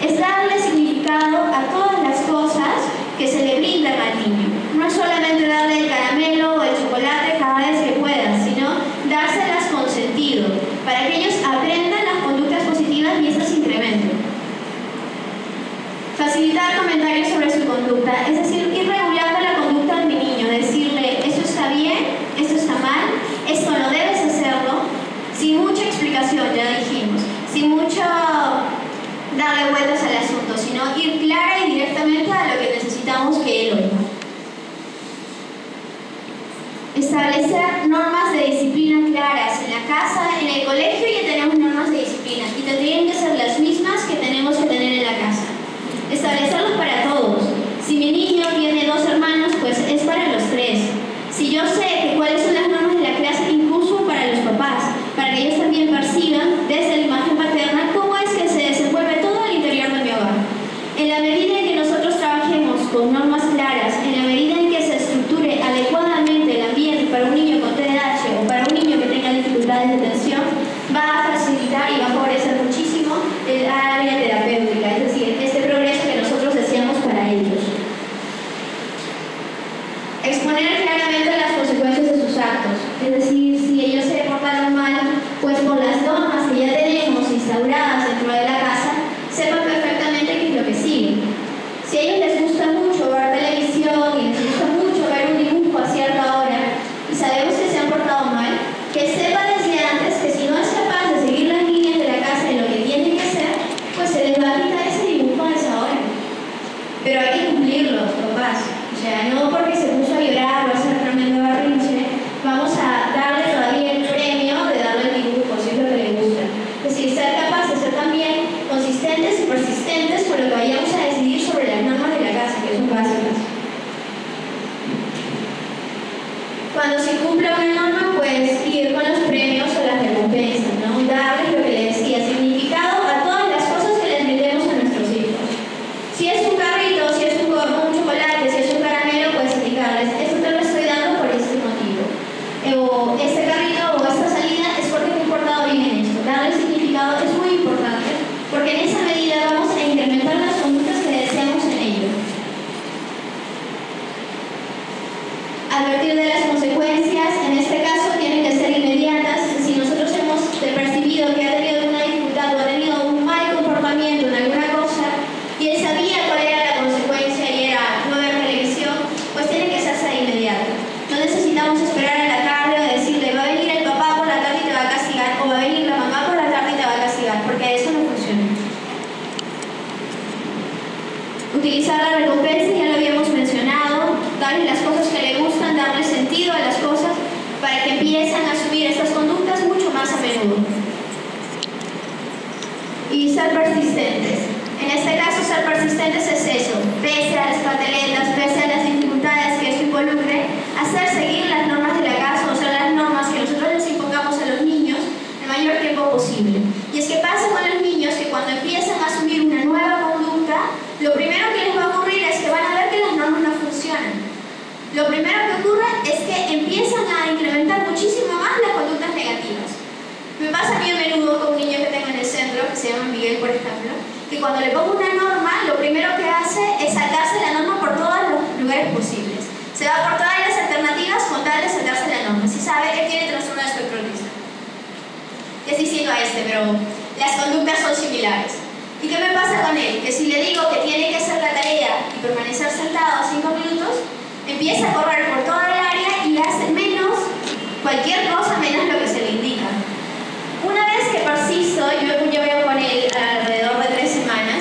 Es darle significado a todas las cosas que se le brindan al niño. No es solamente darle el caramelo o el chocolate cada vez que puedan, sino dárselas con sentido, para que ellos aprendan las conductas positivas y estas se incrementen. Facilitar comentarios sobre su conducta, es decir, ir regulando la conducta de mi niño, decirle, esto está bien, esto está mal, esto no debes hacerlo, sin mucha explicación, ya dijimos, sin mucho darle vueltas al asunto, sino ir clara y directamente a lo que necesitamos que él oiga. Establecer normas de disciplina claras en la casa, en el colegio ya tenemos normas de disciplina y tendrían que ser las mismas que tenemos que tener en la casa. Establecerlos para todos. Si mi niño tiene 2 hermanos, pues es para los 3. Si yo sé que cuáles son las normas de la clase, incluso para los papás, para que ellos también perciban desde la imagen paterna cómo es que se desenvuelve todo al interior de mi hogar. En la medida en que nosotros trabajemos con normas claras, en la medida en que se estructure adecuadamente el ambiente para un niño con TDAH o para un niño que tenga dificultades de atención, va a facilitar y va a favorecer muchísimo el área terapéutica, es decir, este progreso que nosotros deseamos para ellos. Exponer claramente las consecuencias de sus actos, es decir, si ellos se portaron mal, pues por las normas que ya tenemos instauradas dentro de la casa, sepan perfectamente qué es lo que sigue. Si a ellos les gusta mucho ver televisión y les gusta mucho ver un dibujo a cierta hora y sabemos que se han portado mal, que sepa desde antes que si no es capaz de seguir las líneas de la casa en lo que tienen que hacer, pues se les va a quitar ese dibujo a esa hora. Pero hay que cumplirlo, papás. O sea, no porque se puso a llorar o a hacer tremendo berrinche, vamos a darle todavía el premio de darle el dibujo, si es lo que le gusta. Es decir, ser capaz de ser también consistentes y persistentes con lo que vayamos a decidir sobre las normas de la casa, que son básicas. Cuando se cumpla una norma, pues ir con los premios o las recompensas, ¿no? Darles lo que les decía, significado a todas las cosas que les brindemos a nuestros hijos. Si es un carrito, si es un chocolate, si es un caramelo, pues indicarles, esto te lo estoy dando por este motivo. O este carrito o esta salida es porque te he portado bien en esto. Darle significado es muy importante, porque en esa medida Utilizar la recompensa, ya lo habíamos mencionado, darle las cosas que le gustan, darle sentido a las cosas para que empiecen a asumir estas conductas mucho más a menudo. Y ser persistentes. En este caso, ser persistentes es eso, pese a las pataletas, pese a las dificultades que esto involucre, hacer seguir las normas de la casa, o sea, las normas que nosotros les impongamos a los niños el mayor tiempo posible. Y es que pasa con los niños que cuando empiezan a asumir una nueva conducta, lo primero que les va a ocurrir es que van a ver que las normas no funcionan. Lo primero que ocurre es que empiezan a incrementar muchísimo más las conductas negativas. Me pasa a mí a menudo con un niño que tengo en el centro, que se llama Miguel, por ejemplo, que cuando le pongo una norma, lo primero que hace es saltarse la norma por todos los lugares posibles. Se va por todas las alternativas con tal de saltarse la norma. Si sabe que tiene trastorno de espectro autista. Es distinto a este, pero las conductas son similares. ¿Y qué me pasa con él? Que si le digo que tiene que hacer la tarea y permanecer sentado 5 minutos, empieza a correr por toda el área y hace menos, cualquier cosa menos lo que se le indica. Una vez que persisto, yo veo con él alrededor de 3 semanas,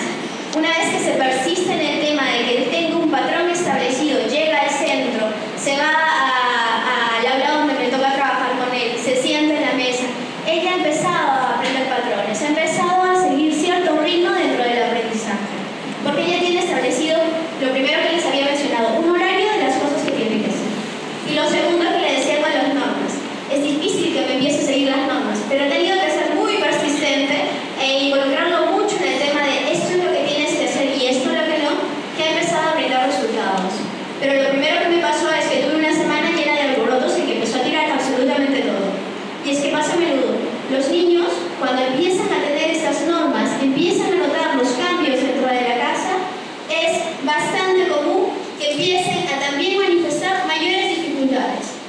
una vez que se persiste en el tema de que él tenga un patrón establecido, llega al centro, se va al aula donde me toca trabajar con él, se sienta en la mesa, él ya ha empezado a aprender patrones, ha empezado a seguir cierto ritmo dentro del aprendizaje, porque ella tiene establecido, lo primero que les había mencionado, un horario de las cosas que tiene que hacer. Y lo segundo que le decía con las normas, es difícil que me empiece a seguir las normas, pero he tenido que ser muy persistente e involucrarlo mucho en el tema de esto es lo que tienes que hacer y esto es lo que no, que ha empezado a brindar resultados. Pero lo primero que me pasó es que tuve una semana llena de alborotos en que empezó a tirar absolutamente todo. Y es que pasa a menudo, los niños cuando empiezan a tener estas normas, empiezan a notar los cambios dentro de la casa, es bastante común que empiecen a también manifestar mayores dificultades,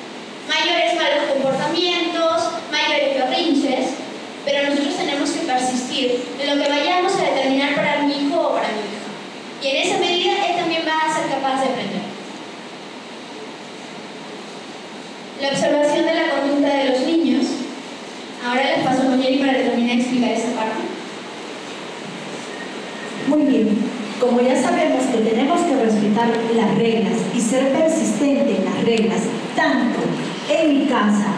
mayores malos comportamientos, mayores berrinches, pero nosotros tenemos que persistir en lo que vayamos a determinar para mi hijo o para mi hija. Y en esa medida él también va a ser capaz de aprender. La observación de la conducta de los niños. Ahora les paso con Jenny para terminar de explicar esa parte. Muy bien, como ya sabemos que tenemos que respetar las reglas y ser persistente en las reglas, tanto en mi casa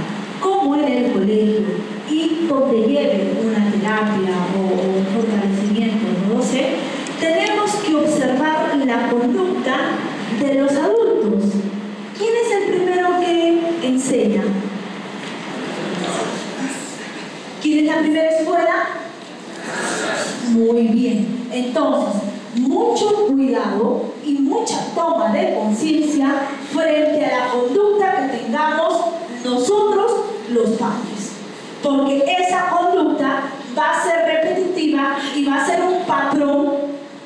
como en el colegio y donde lleve una terapia o un fortalecimiento, no lo sé, tenemos que observar la conducta de los adultos. ¿Quién es el primero que enseña? ¿Quién es la primera escuela? Muy bien. Entonces, mucho cuidado y mucha toma de conciencia frente a la conducta que tengamos nosotros los padres. Porque esa conducta va a ser repetitiva y va a ser un patrón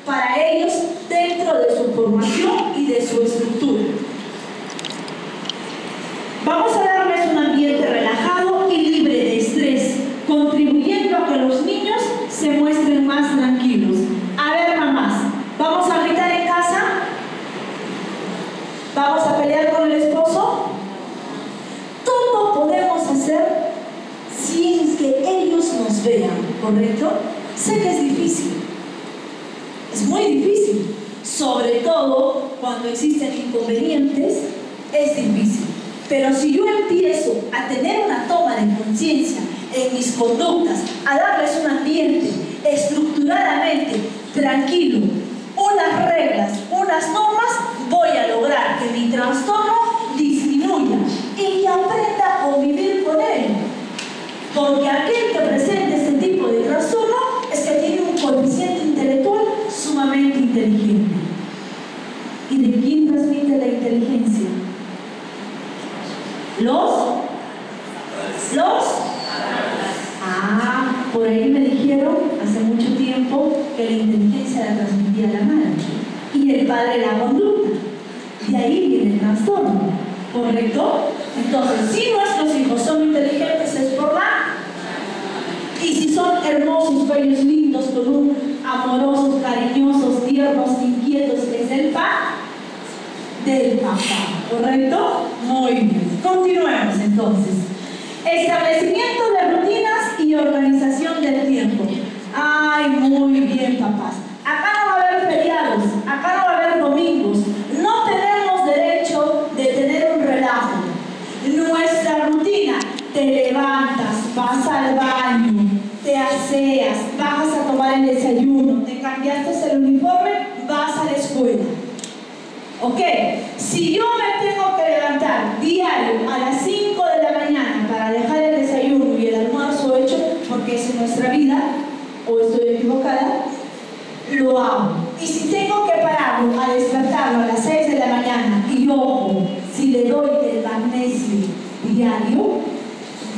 para ellos dentro de su formación y de su estructura. Vamos a darles un ambiente relajado y libre de estrés, contribuyendo a que los niños se muestren más tranquilos. A ver, mamás, ¿vamos a gritar en casa? ¿Vamos a pelear con el esposo? Todo podemos hacer sin que ellos nos vean, ¿correcto? Sé que es difícil, es muy difícil, sobre todo cuando existen inconvenientes, es difícil. Pero si yo empiezo a tener una toma de conciencia en mis conductas, a darles un ambiente estructuradamente tranquilo, unas reglas, unas normas, voy a lograr que mi trastorno disminuya y que aprenda a convivir con él. Porque aquel que presenta este tipo de trastorno es que tiene un coeficiente intelectual sumamente inteligente. ¿Y de quién transmite la inteligencia? Por ahí me dijeron hace mucho tiempo que la inteligencia la transmitía la madre y el padre la conducta. De ahí viene el trastorno, ¿correcto? Entonces, si nuestros hijos son inteligentes es por la... Y si son hermosos, bellos, lindos, con un amorosos, cariñosos, tiernos, inquietos, es del papá, ¿correcto? Muy bien. Continuemos entonces. Establecimiento de rutinas y organización del tiempo. Ay, muy bien, papás. Acá no va a haber feriados, acá no al desayuno, te cambiaste el uniforme, vas a la escuela. ¿Ok? Si yo me tengo que levantar diario a las 5 de la mañana para dejar el desayuno y el almuerzo hecho, porque es nuestra vida, o estoy equivocada, lo hago. Y si tengo que pararlo a despertarlo a las 6 de la mañana y ojo, si le doy el magnesio diario,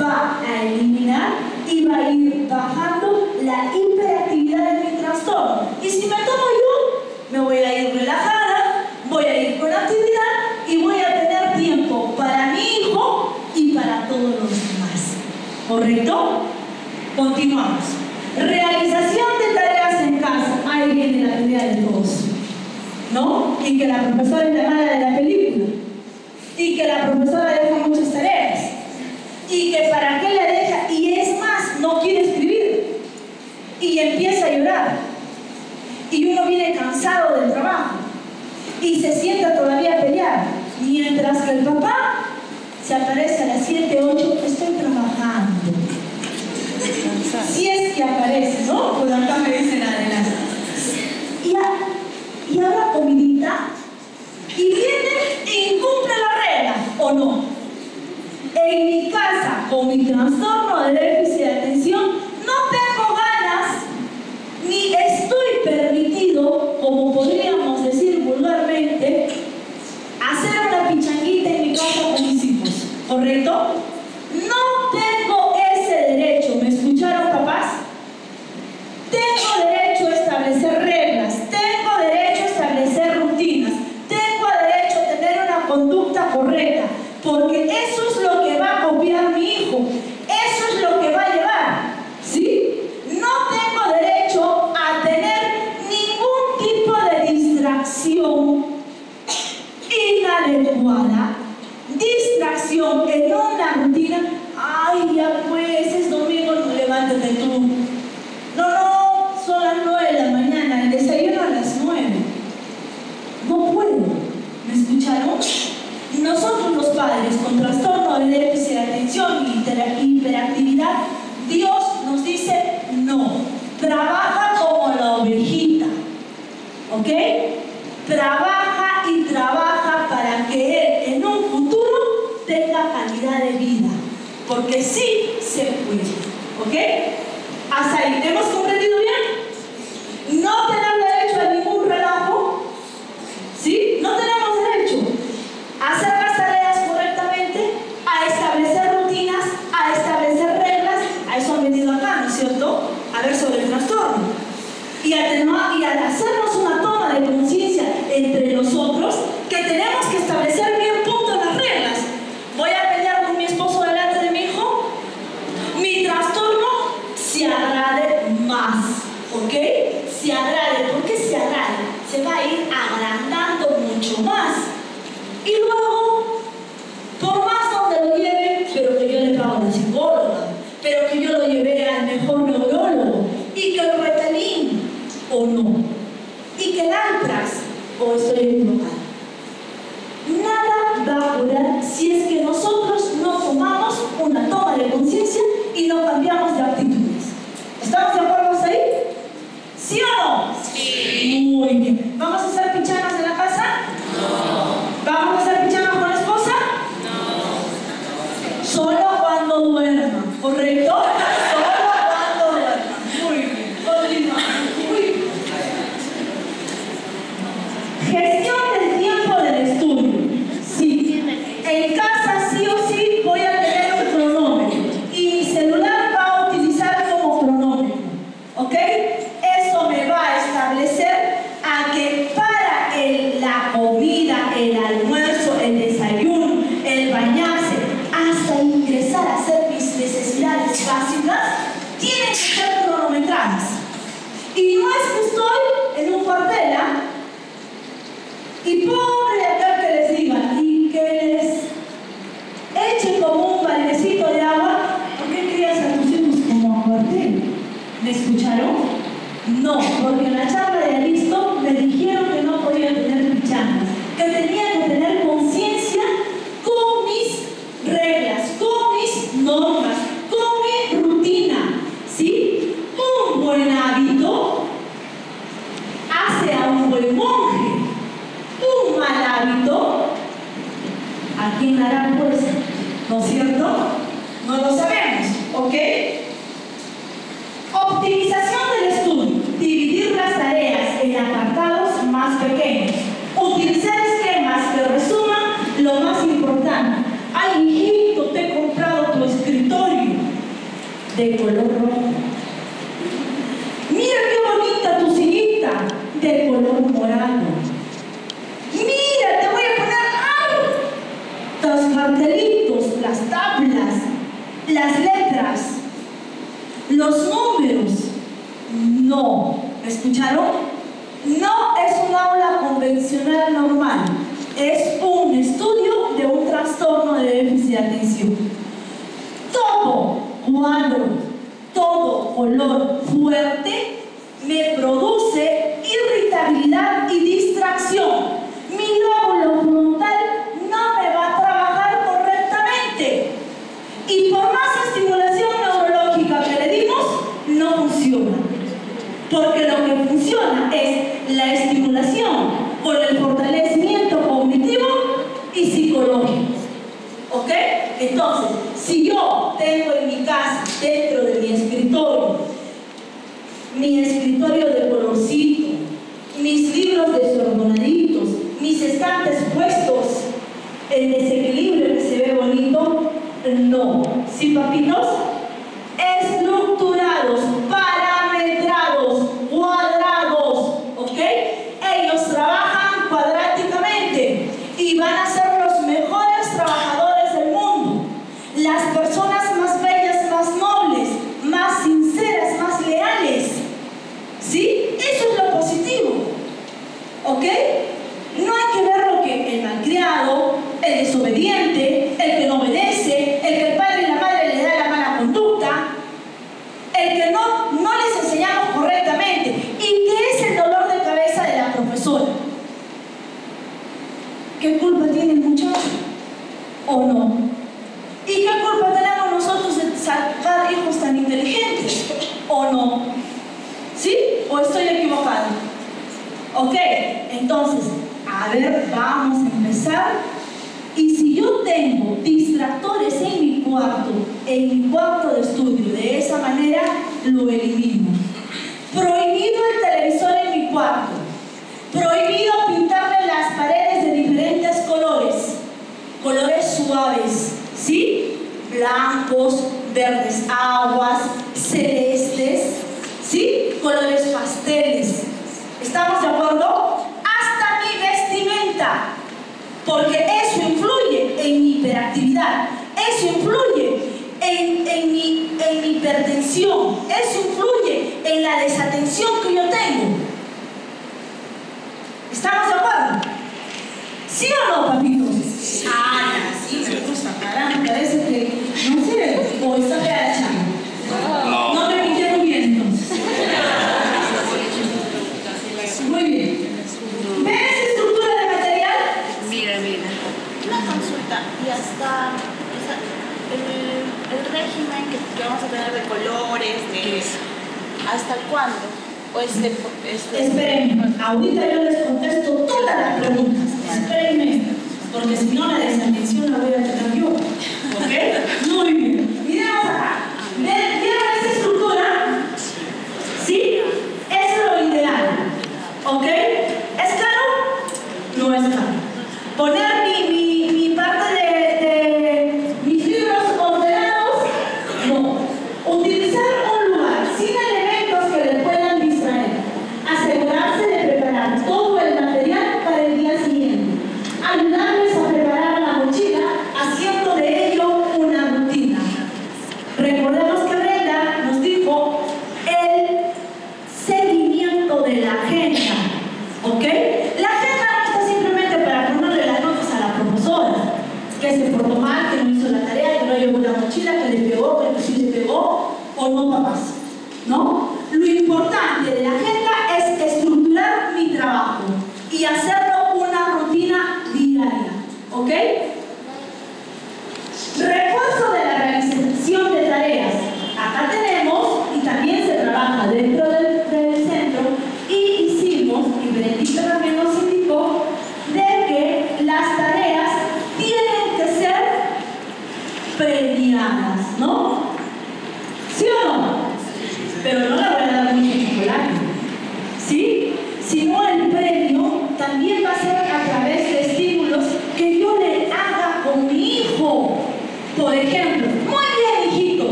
va a eliminar y va a ir bajando la hiperactividad de mi trastorno. Y si me tomo yo, me voy a ir relajada, voy a ir con actividad y voy a tener tiempo para mi hijo y para todos los demás. ¿Correcto? Continuamos. Realización de tareas en casa. Ahí viene la pelea de todos, ¿no? Y que la profesora es la mala de la película. Y que la profesora deja muchas tareas. Y que para qué la deja. Y es más, no quiere escribir. Y empieza a llorar. Y uno viene cansado del trabajo. Y se sienta todavía a pelear. Mientras que el papá se aparece a las 7, 8, estoy trabajando. Si es que aparece, ¿no? Pues acá me dicen adelante. Y ahora comidita. Y viene e incumple la regla, ¿o no? En mi casa, con mi trastorno de déficit de atención, no tengo ganas, ni estoy permitido, como podríamos decir vulgarmente, hacer una pichanguita en mi casa con mis hijos, ¿correcto? No tengo ese derecho. ¿Me escucharon, papás? Tengo derecho a establecer reglas, tengo derecho a establecer rutinas, tengo derecho a tener una conducta correcta, porque eso es lo que va a copiar mi hijo, eso es lo que va a llevar, ¿sí? No tengo derecho a tener ningún tipo de distracción inadecuada, distracción en una rutina. Ay, ya pues, es domingo, no, levántate tú. No, son las 9 de la mañana, el desayuno a las 9. No puedo. ¿Me escucharon? Nosotros los padres con trastorno de déficit de atención y hiperactividad, Dios nos dice no. Trabaja como la ovejita. ¿Ok? Trabaja y trabaja para que él en un futuro tenga calidad de vida. Porque sí se puede. ¿Ok? Hasta ahí. ¿Hemos comprendido bien? No tenemos derecho a ningún relajo. ¿Sí? No tenemos derecho a hacer las tareas correctamente, a establecer rutinas, a establecer reglas. A eso han venido acá, ¿no es cierto? A ver sobre el trastorno. Y al hacernos una toma de conciencia entre nosotros, que tenemos que establecer bien punto en las reglas. Voy a pelear con mi esposo delante de mi hijo. Mi trastorno se agrade más, ¿ok? Se agrade. ¿Por qué se agrade? Se va a ir agrandando mucho más. Y luego, por más donde lo lleve, pero que yo le pago a la psicóloga, pero que yo lo llevé al mejor neurólogo, y que el Ritalin, o no, y que el Alprax, o estoy equivocada. Nada va a curar si es que nosotros no tomamos una toma de conciencia y no cambiamos de actitudes. ¿Estamos de acuerdo hasta ahí? ¿Sí o no? Sí. Muy bien. ¿Vamos a hacer pichanas en la casa? No. ¿Vamos a hacer pichanas con la esposa? No. Solo cuando duerman, ¿correcto? Solo cuando duerman. Muy bien. Continuamos. Muy bien. Gestión del tiempo del estudio. Sí. En casa sí o sí voy a tener un cronómetro y mi celular va a utilizar como cronómetro. ¿Ok? Eso me va a establecer a que para la comida, el almuerzo, el desayuno, el bañarse, hasta ingresar a hacer mis necesidades básicas, tienen que ser cronometradas. Y no es que estoy en un cuartel, ¿ah? Y pobre acá que les diga, y que les echen como un baldecito de agua. ¿Por qué crías a tus hijos como a cuartel? ¿Me escucharon? No, porque en la charla de Aristo me dijeron que no podía tener pichanas, que tenía que tener conciencia con mis reglas, con mis normas, con mi rutina, ¿sí? Un buen hábito ¿no es cierto? No lo sabemos, ¿ok? Optimización del estudio. Dividir las tareas en apartados más pequeños. Utilizar esquemas que resuman lo más importante. Ay, hijito, te he comprado tu escritorio de color rojo. Mira qué bonita tu sillita de color morado. Mira, te voy a poner los cartelitos, las tablas, las letras, los números. No, ¿me escucharon? No es un aula convencional normal. Es un estudio de un trastorno de déficit de atención. Todo cuadro, todo color fuerte me produce irritabilidad y distracción. Mi lóbulo frontal no me va a trabajar correctamente. Y por más estimulación neurológica que le dimos, no funciona. Porque lo que funciona es la estimulación con el fortalecimiento cognitivo y psicológico. ¿Ok? Entonces, si yo tengo en mi casa, dentro de mi escritorio de colorcito, mis libros desordenaditos, mis estantes puestos en desequilibrio que se ve bonito, no. ¿Sí, papitos? Estructurados, parametrados, cuadrados, ¿ok? Ellos trabajan cuadráticamente y van a ser los mejores trabajadores del mundo. Las personas más bellas, más nobles, más sinceras, más leales. ¿Sí? Eso es lo positivo. ¿Ok? No hay que ver lo que el malcriado, el desobediente, el que no obedece, el que el padre y la madre le da la mala conducta, el que no les enseñamos correctamente y que es el dolor de cabeza de la profesora. ¿Qué culpa tiene el muchacho? ¿O no? ¿Y qué culpa tenemos nosotros de sacar hijos tan inteligentes? ¿O no? ¿Sí? ¿O estoy equivocada? Ok, entonces, a ver, vamos a empezar. Y si yo tengo distractores en mi cuarto de estudio, de esa manera lo elimino. Prohibido el televisor en mi cuarto. Prohibido pintarle las paredes de diferentes colores suaves, ¿sí? Blancos, verdes aguas, celestes, ¿sí? Colores pasteles. ¿Estamos de acuerdo? Hasta mi vestimenta, porque eso influye en mi hiperactividad, eso influye en mi hipertensión, eso influye en la desatención que yo tengo. ¿Estamos de acuerdo? ¿Sí o no, papitos? Ah, sí, me gusta, caramba, parece que, no sé, o está agachando. No me entiendo bien, entonces. Muy bien. ¿Ven esa estructura de material? Mira. Una consulta, y hasta el régimen que vamos a tener de colores, ¿hasta cuándo? O Esperen, ahorita yo les contesto todas las preguntas. Espérenme, porque si no la desatención la voy a tener yo. ¿Ok? Muy bien. Miremos acá. ¿Vieron esta estructura? ¿Sí? Eso es lo ideal. ¿Ok? ¿Es claro? No es claro. Poner mi parte de mis libros ordenados, no. Utilizar un lugar sin elementos que les puedan distraer. Asegurarse de preparar todo el material para el día siguiente. Ayudarles a preparar la mochila haciendo de ello una rutina. Recordemos que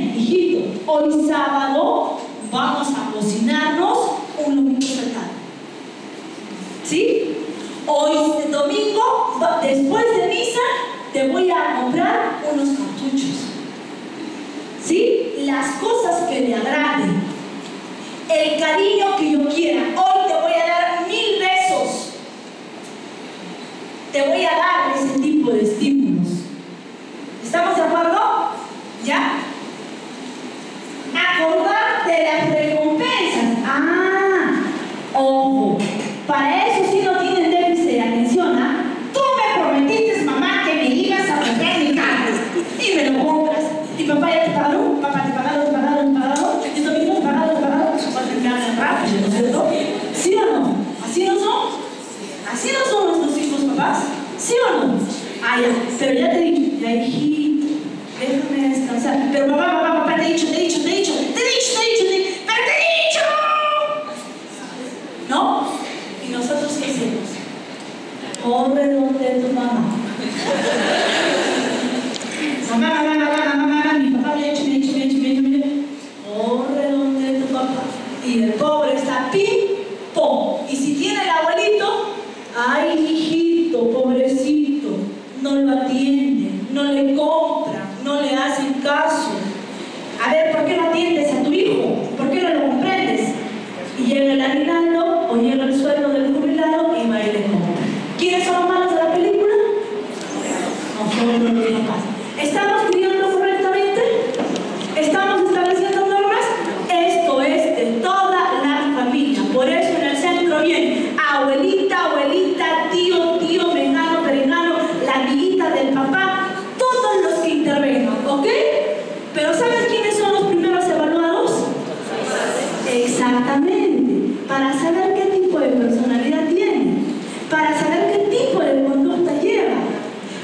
bien, hijito, hoy sábado vamos a cocinarnos un lomito saltado. ¿Sí? Hoy domingo, después de misa, te voy a comprar unos cartuchos. ¿Sí? Las cosas que le agraden. El cariño que yo quiera. Hoy te voy a dar 1000 besos. Te voy a dar ese tipo de estímulos. ¿Estamos de acuerdo? ¿Ya? Acordar de las recompensas. Ojo. Para eso sí no tienen déficit de atención, ¿ah? Tú me prometiste, mamá, que me ibas a comprar mi carro y me lo compras. Y papá ya te pagaron, papá te pagaron, y domingo te pagaron, papá te pagaron rápido, ¿no es cierto? ¿Sí o no? ¿Así no son? ¿Así no son nuestros hijos, papás? ¿Sí o no? Ya, pero ya te he dicho, ya hijito, déjame descansar. Pero papá, te he dicho, ¿no? ¿Y nosotros qué hacemos? Corre donde tu mamá. Mamá, mi papá me ha dicho. Corre donde tu papá. Y el pobre está pom. Y si tiene el abuelito, ay, hijito, pobrecito, no lo atienden, no le compran, no le hacen caso. A ver, ¿por qué no atiendes a tu hijo? ¿Por qué no lo comprendes? Y llega el aguinaldo o llega el sueldo del jubilado y va y le compra. ¿Quiénes son los malos de la película? Nosotros los papás. ¿Estamos criando correctamente? ¿Estamos estableciendo normas? Esto es de toda la familia. Por eso en el centro viene abuelita, tío, mengano, perengano, la amiguita del papá, todos los que intervengan, ¿ok? Pero ¿sabes quiénes son los primeros evaluados? Exactamente. Para saber qué tipo de personalidad tiene, para saber qué tipo de conducta lleva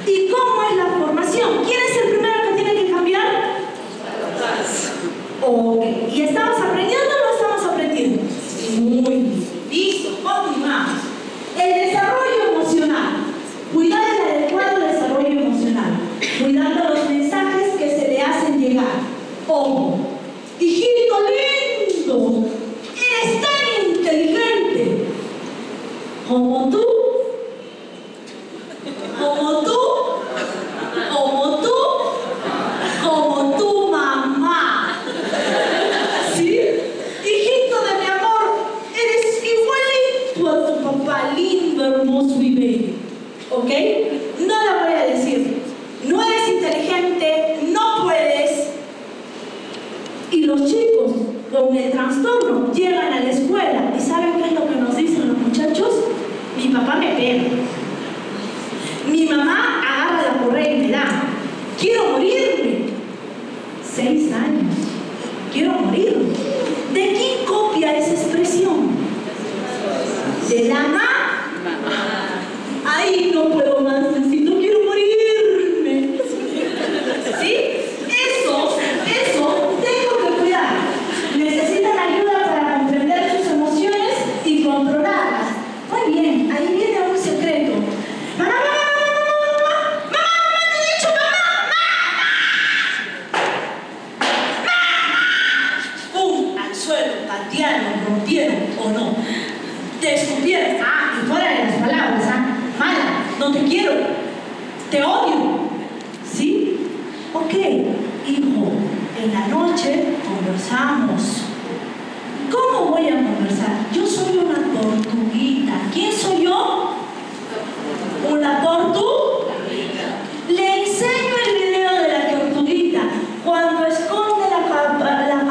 y cómo es la formación. ¿Quién es el primero que tiene que cambiar? Ok. ¿Y estamos aprendiendo o no estamos aprendiendo? Muy bien. Listo, continuamos. El desarrollo emocional. Cuidar el adecuado desarrollo emocional. Cuidando los mensajes que se le hacen llegar. Ojo. Hijito lindo, eres tan inteligente como tú, como tu mamá. ¿Sí? Hijito de mi amor, eres igualito a tu papá, lindo, hermoso y bello. ¿Ok? No la voy a decir. No eres inteligente, no puedes. Y los chicos con el trastorno llegan a la escuela y ¿saben qué es lo que nos dicen los muchachos? Mi papá me pega, mi mamá agarra la correa y me da, quiero morirme. 6 años, quiero morirme. ¿De quién copia esa expresión? De la mamá. Ay, no puedo más, necesito, quiero morirme. ¿Sí? Eso tengo que cuidar. Necesitan ayuda para comprender sus emociones y controlarlas. Muy bien, ahí viene un secreto. Mamá, te he dicho, mamá. ¡Pum! Al suelo, patearon, rompieron o no. Te escupieron. Y fuera de las palabras, mala, no te quiero, te odio. ¿Sí? Ok, hijo, en la noche conversamos. ¿Cómo voy a conversar? Yo soy una tortuguita. ¿Quién soy yo? ¿Una tortuguita? Le enseño el video de la tortuguita cuando esconde la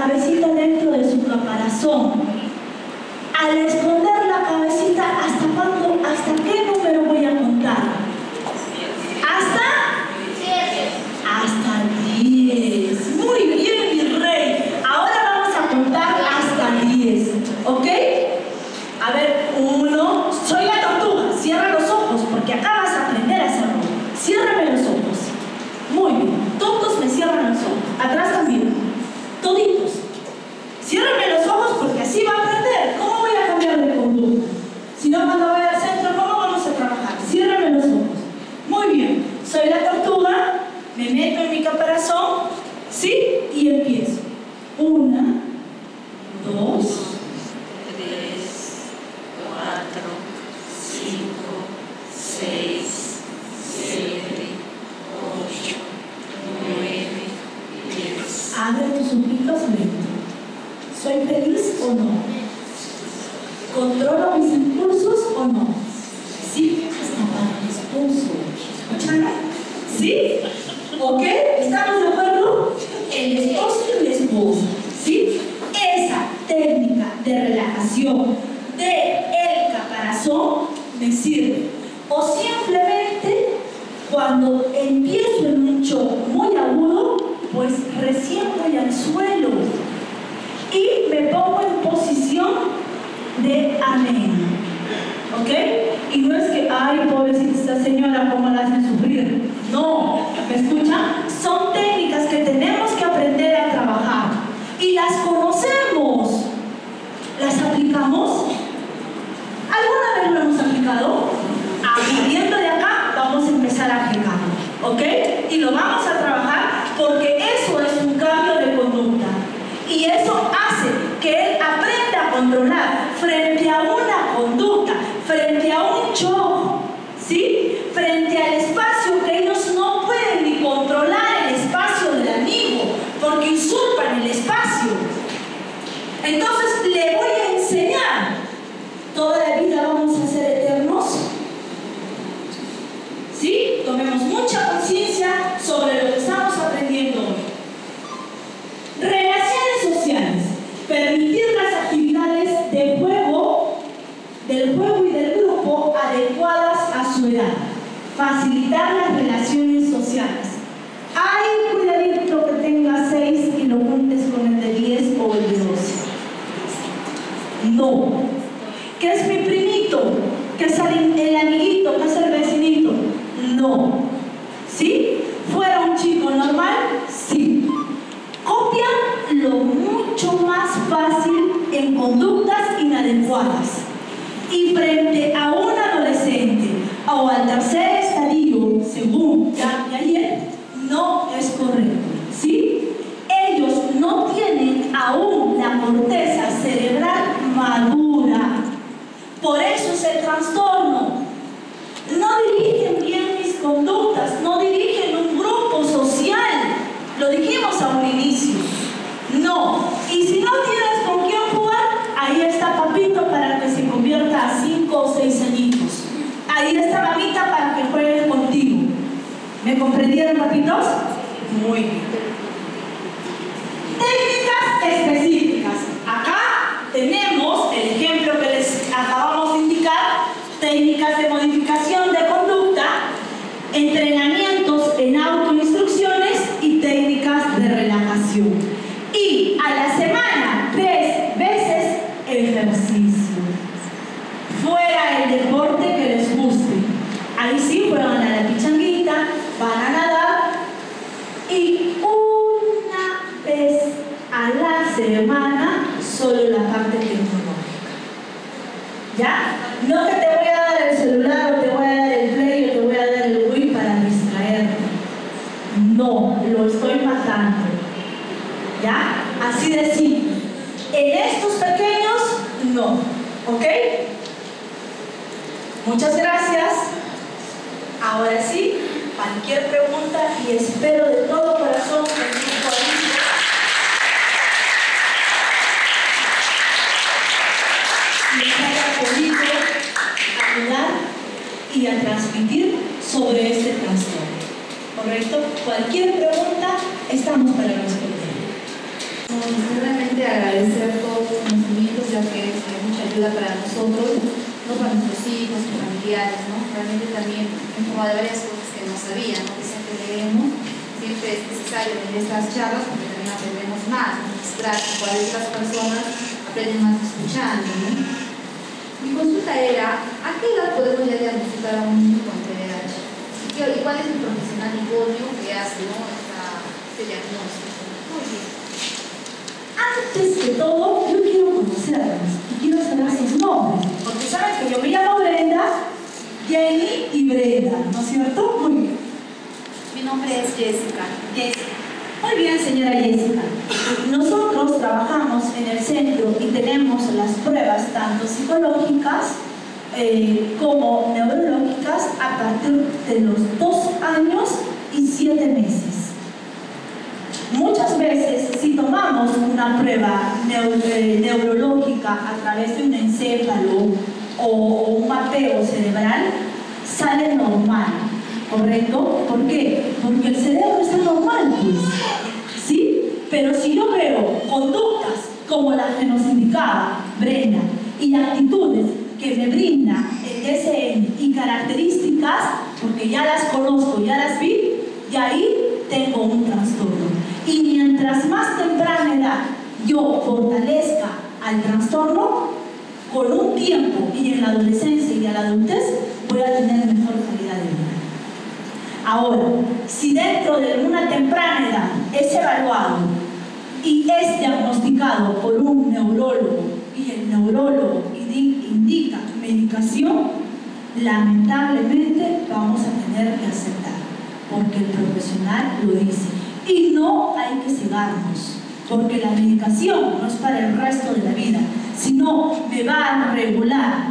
cabecita dentro de su caparazón. Al esconder la cabecita, ¿hasta qué número voy a contar? Hasta 10. Muy bien, mi rey. Ahora vamos a contar hasta 10. ¿Ok? A ver, 1. Soy la tortuga. Cierra los ojos porque acá vas a aprender a hacerlo. Ciérrame los ojos. Muy bien. Todos me cierran los ojos. Atrás también. Toditos. Ciérrame los ojos porque así va a aprender. ¿Cómo voy a cambiar de conducta? Si no, cuando vaya a Abre tus ojitos lento. ¿Soy feliz o no? ¿Controlo mis impulsos o no? Sí, impulso. ¿Escucharon? ¿Sí? ¿Ok? ¿Estamos de acuerdo? El esposo y la esposa. ¿Sí? Esa técnica de relajación del caparazón me sirve. O simplemente cuando empiezo en un shock muy agudo, pues recién voy al suelo y me pongo en posición de amén. ¿Ok? Y no es que, ay, pobrecita esta señora, ¿cómo la hacen sufrir? No, ¿me escuchan? Son técnicas que tenemos que aprender a trabajar y las conocemos. ¿Las aplicamos? ¿Alguna vez lo hemos aplicado? Saliendo de acá, vamos a empezar a aplicarlo, ¿ok? Y lo vamos a trabajar porque eso es un cambio de conducta y eso hace que él aprenda a controlar frente a una conducta, frente a un shock, ¿sí? Frente al espacio que ellos no pueden ni controlar el espacio del amigo porque usurpan el espacio. Entonces le voy a enseñar, toda la vida vamos a ser eternos. ¿Sí? Tomemos mucha conciencia sobre lo que estamos aprendiendo hoy. Relaciones sociales. Permitir las actividades del juego y del grupo adecuadas a su edad. Facilitar las relaciones sociales. Ay, cuidadito que tenga 6 y lo juntes con el de 10 o el de 12. No. ¿Qué es mi primito? ¿Qué es el amiguito? ¿Qué es el vecinito? No. ¿Sí? ¿Fuera un chico normal? Sí. Copian lo mucho más fácil en conductas inadecuadas. Y frente a un adolescente o al tercer estadio, según ya de ayer, no es correcto. ¿Sí? Ellos no tienen aún la corteza cerebral madura. Por eso es el trastorno. No dirigen bien mis conductas, no dirigen un grupo social. Lo dijimos a un inicio. No. Y si no tienes con quién jugar, ahí está papito para que se convierta a 5 o 6 añitos. Ahí está mamita para que juegue contigo. ¿Me comprendieron, papitos? Muy bien. Técnicas específicas. Acá tenemos el ejemplo que les acabamos de indicar. Técnicas de modificación de conducta, entrenamientos en autoinstrucciones y técnicas de relajación. Y a la semana 3 veces ejercicio. Fuera el deporte que les guste. Ahí sí juegan a la pichanguita, van a nadar y una vez a la semana solo la parte tecnológica. ¿Ya? No que te voy a dar el celular o te voy a dar el play o te voy a dar el Wii para distraerte. No, lo estoy matando. ¿Ya? Así de simple. En estos pequeños, no. ¿Ok? Muchas gracias. Ahora sí, cualquier pregunta y espero de todo corazón que el grupo les haya podido ayudar y a transmitir sobre este trastorno. ¿Correcto? Cualquier pregunta, estamos para responder. Realmente agradecer todos los conocimientos, ya que es de mucha ayuda para nosotros, no para nuestros hijos y familiares, ¿no? Realmente también he informado de varias cosas que no sabía, ¿no? Que siempre leemos, siempre es necesario leer estas charlas porque también aprendemos más, ¿no? Cuáles las personas aprenden más escuchando, ¿no? Mi consulta era, ¿a qué edad podemos ya diagnosticar a un niño con TDAH? ¿Y cuál es el profesional idóneo que hace, ¿no? este diagnóstico? Muy bien. Antes de todo, yo quiero conocerlos y quiero saber sus nombres, porque saben que yo me llamo Brenda, Jenny y Brenda, ¿no es cierto? Muy bien. Mi nombre es Jessica. Muy bien, señora Jessica. Nosotros trabajamos en el centro y tenemos las pruebas tanto psicológicas como neurológicas a partir de los 2 años y 7 meses. Muchas veces hagamos una prueba neurológica a través de un encéfalo o un mapeo cerebral, sale normal, ¿correcto? ¿Por qué? Porque el cerebro está normal, pues, ¿sí? Pero si yo veo conductas como las que nos indicaba Brenda y actitudes que me brinda el DSM y características, porque ya las conozco, ya las vi, y ahí tengo un trastorno. Y mientras más temprana edad yo fortalezca al trastorno, con un tiempo y en la adolescencia y a la adultez voy a tener mejor calidad de vida. Ahora, si dentro de una temprana edad es evaluado y es diagnosticado por un neurólogo y el neurólogo indica medicación, lamentablemente vamos a tener que aceptar, porque el profesional lo dice. Y no hay que cegarnos, porque la medicación no es para el resto de la vida, sino me va a regular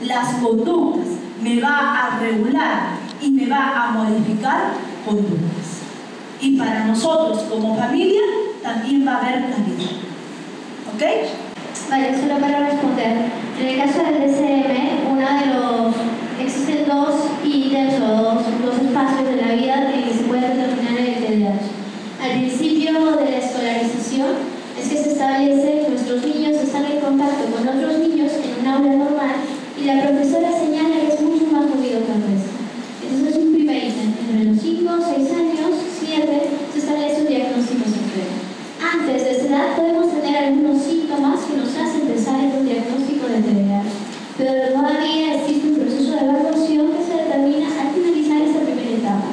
las conductas, me va a regular y me va a modificar conductas. Y para nosotros como familia también va a haber calidad. ¿Ok? Vale, solo para responder. En el caso del DSM, existen dos ítems o dos espacios de la vida en que se puede determinar el TDAH. Al principio de la escolarización es que se establece que nuestros niños están en contacto con otros niños en un aula normal y la profesora señala que es mucho más movido que el resto. Entonces es un primer ítem. Entre los 5, 6 años, 7, se establece un diagnóstico severo. Antes de esa edad podemos tener algunos síntomas que nos hacen pensar en un diagnóstico de TDAH, pero todavía existe un proceso de evaluación que se determina al finalizar esta primera etapa.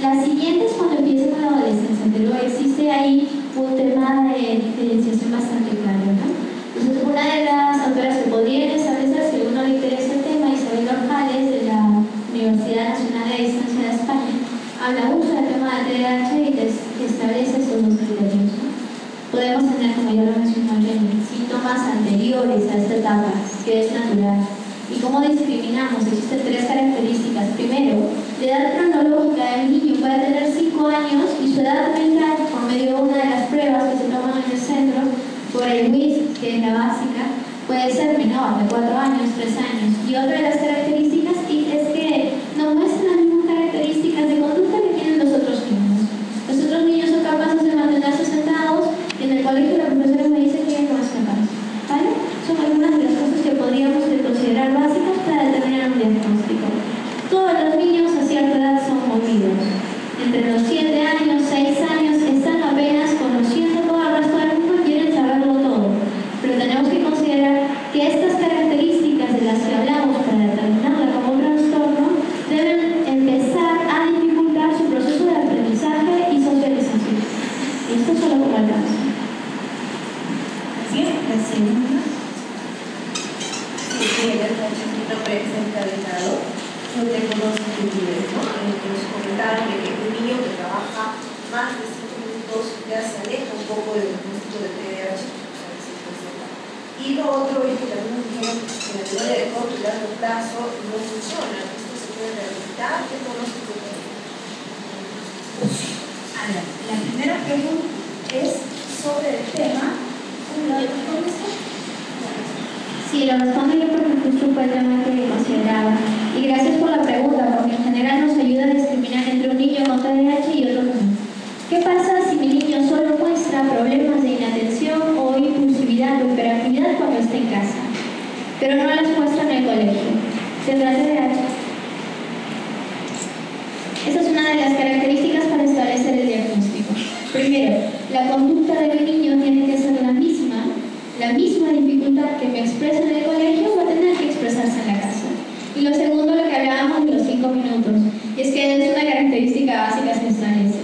La siguiente es cuando empieza con la adolescencia, pero existe ahí un tema de diferenciación bastante claro, ¿no? Entonces, una de las autoras que podrían establecer, si a uno le interesa el tema, Isabel Orjales, de la Universidad Nacional de Distancia de España, habla mucho del tema del TDAH y establece estos dos criterios, ¿no? Podemos tener, como ya lo mencionó Jenny, síntomas anteriores a esta etapa, que es natural. ¿Y cómo discriminamos? Existen 3 características. Primero, la edad cronológica del niño puede tener 5 años y su edad mental, por medio de una de las pruebas que se toman en el centro, por el WIS, que es la básica, puede ser menor, de 4 años, 3 años. Y otra de las características es que no muestran las mismas características de conducta que tienen los otros niños. Los otros niños son capaces de mantenerse sentados y en el colegio la profesora me dice que ella no es capaz. ¿Vale? Son algunas de las cosas que podríamos considerar básicas para determinar un diagnóstico. Todos los niños a cierta edad son movidos. Entre los 7 años, 6 años, están apenas conociendo todo el resto del mundo y quieren saberlo todo. Pero tenemos que considerar que estas características de las que hablamos para determinarla como un trastorno deben empezar a dificultar su proceso de aprendizaje y socialización. Y esto solo como el caso. Bien, la segunda. Sí, ella está chiquito predesencadenado. No tengo dos actitudes, ¿no? Nos comentaron que un niño que trabaja más de 5 minutos ya se aleja un poco del diagnóstico de TDAH. Y lo otro es que también dijeron que la teoría de corto y largo plazo no funciona. Esto se puede rehabilitar. ¿Qué pronóstico tiene? A ver, la primera pregunta es sobre el tema. Sí, lo respondo yo porque justo fue el tema que consideraba. Y gracias por la pregunta, porque en general nos ayuda a discriminar entre un niño con TDAH y otro no. ¿Qué pasa si mi niño solo muestra problemas de inatención o impulsividad o hiperactividad cuando está en casa, pero no las muestra en el colegio? ¿Tendrá TDAH? Esa es una de las características para establecer el diagnóstico. Primero, la conducta de mi niño tiene que ser la misma dificultad que me expresa en el colegio va a tener que expresarse en la casa. Y lo segundo, lo que hablábamos de los 5 minutos, es que es una característica básica que se establece.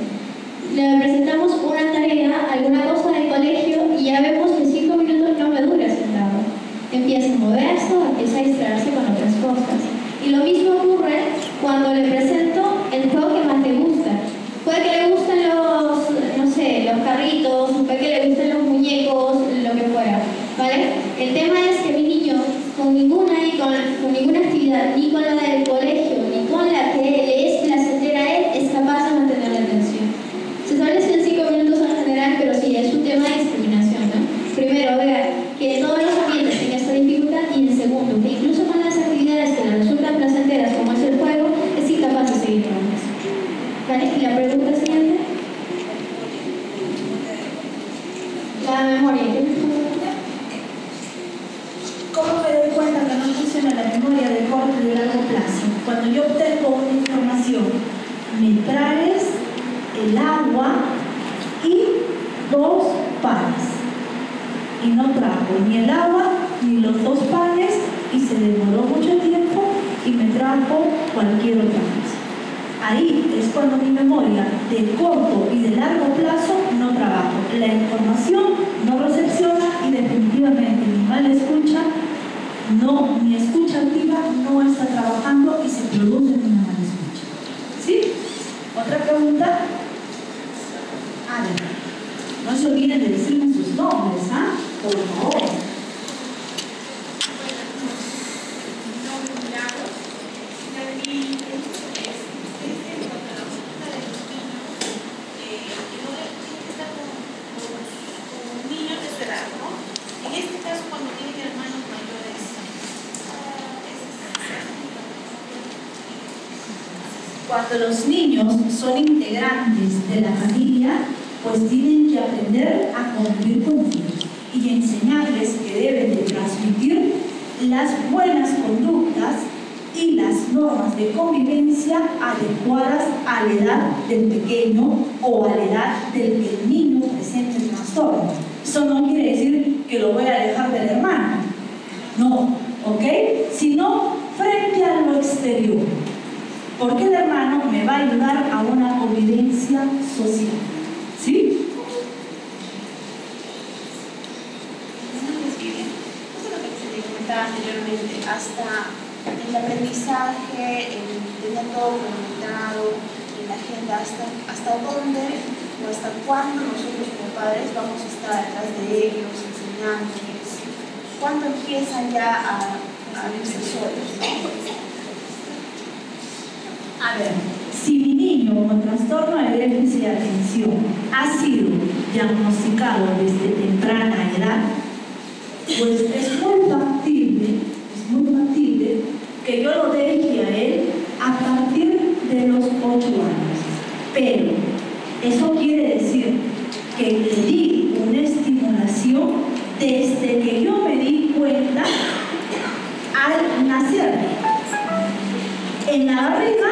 Le presentamos una tarea, alguna cosa del colegio, y ya vemos que 5 minutos no me dura sentado. Empieza a moverse, empieza a distraerse con otras cosas. Y lo mismo ocurre cuando le presento el juego que más le gusta. Puede que le gusten los carritos, puede que le gusten los muñecos, lo que fuera, ¿vale? El tema es que mi niño, con ninguna actividad, ni con la del colegio, ni con la que le es placentera a él, es capaz de mantener la atención. Se establece en 5 minutos en general, pero sí, es un tema de discriminación, ¿no? Primero, ver que todos los ambientes tienen esta dificultad, y en segundo, que incluso con las actividades que le resultan placenteras, como es el juego, es incapaz de seguir con eso. ¿Vale? ¿Y la pregunta siguiente? La memoria. ¿Cómo me doy cuenta que no funciona la memoria de corto y de largo plazo? Cuando yo obtengo una información, me traes el agua y 2 panes. Y no trajo ni el agua ni los 2 panes, y se demoró mucho tiempo y me trajo cualquier otra cosa. Ahí es cuando mi memoria de corto y de largo plazo no trabaja. La información no recepciona y definitivamente mi mala escucha, mi escucha activa no está trabajando y se produce una mala escucha. ¿Sí? ¿Otra pregunta? A ver, no se olviden de decirme sus nombres, ¿ah? Por favor. Cuando los niños son integrantes de la familia, pues tienen que aprender a convivir con ellos y enseñarles que deben de transmitir las buenas conductas y las normas de convivencia adecuadas a la edad del pequeño o a la edad del que el niño presente el trastorno. Eso no quiere decir que lo voy a alejar del hermano, no, ¿ok? Sino frente a lo exterior. Porque el hermano me va a ayudar a una convivencia social. ¿Sí? Justo lo que se comentaba anteriormente, hasta el aprendizaje, el tener todo comunicado en la agenda, hasta dónde o hasta cuándo nosotros como padres vamos a estar detrás de ellos, enseñándoles, cuándo empiezan ya a verse solos. A ver, si mi niño con trastorno de déficit de atención ha sido diagnosticado desde temprana edad, pues es muy factible que yo lo deje a él a partir de los 8 años. Pero eso quiere decir que le di una estimulación desde que yo me di cuenta al nacer. En la barriga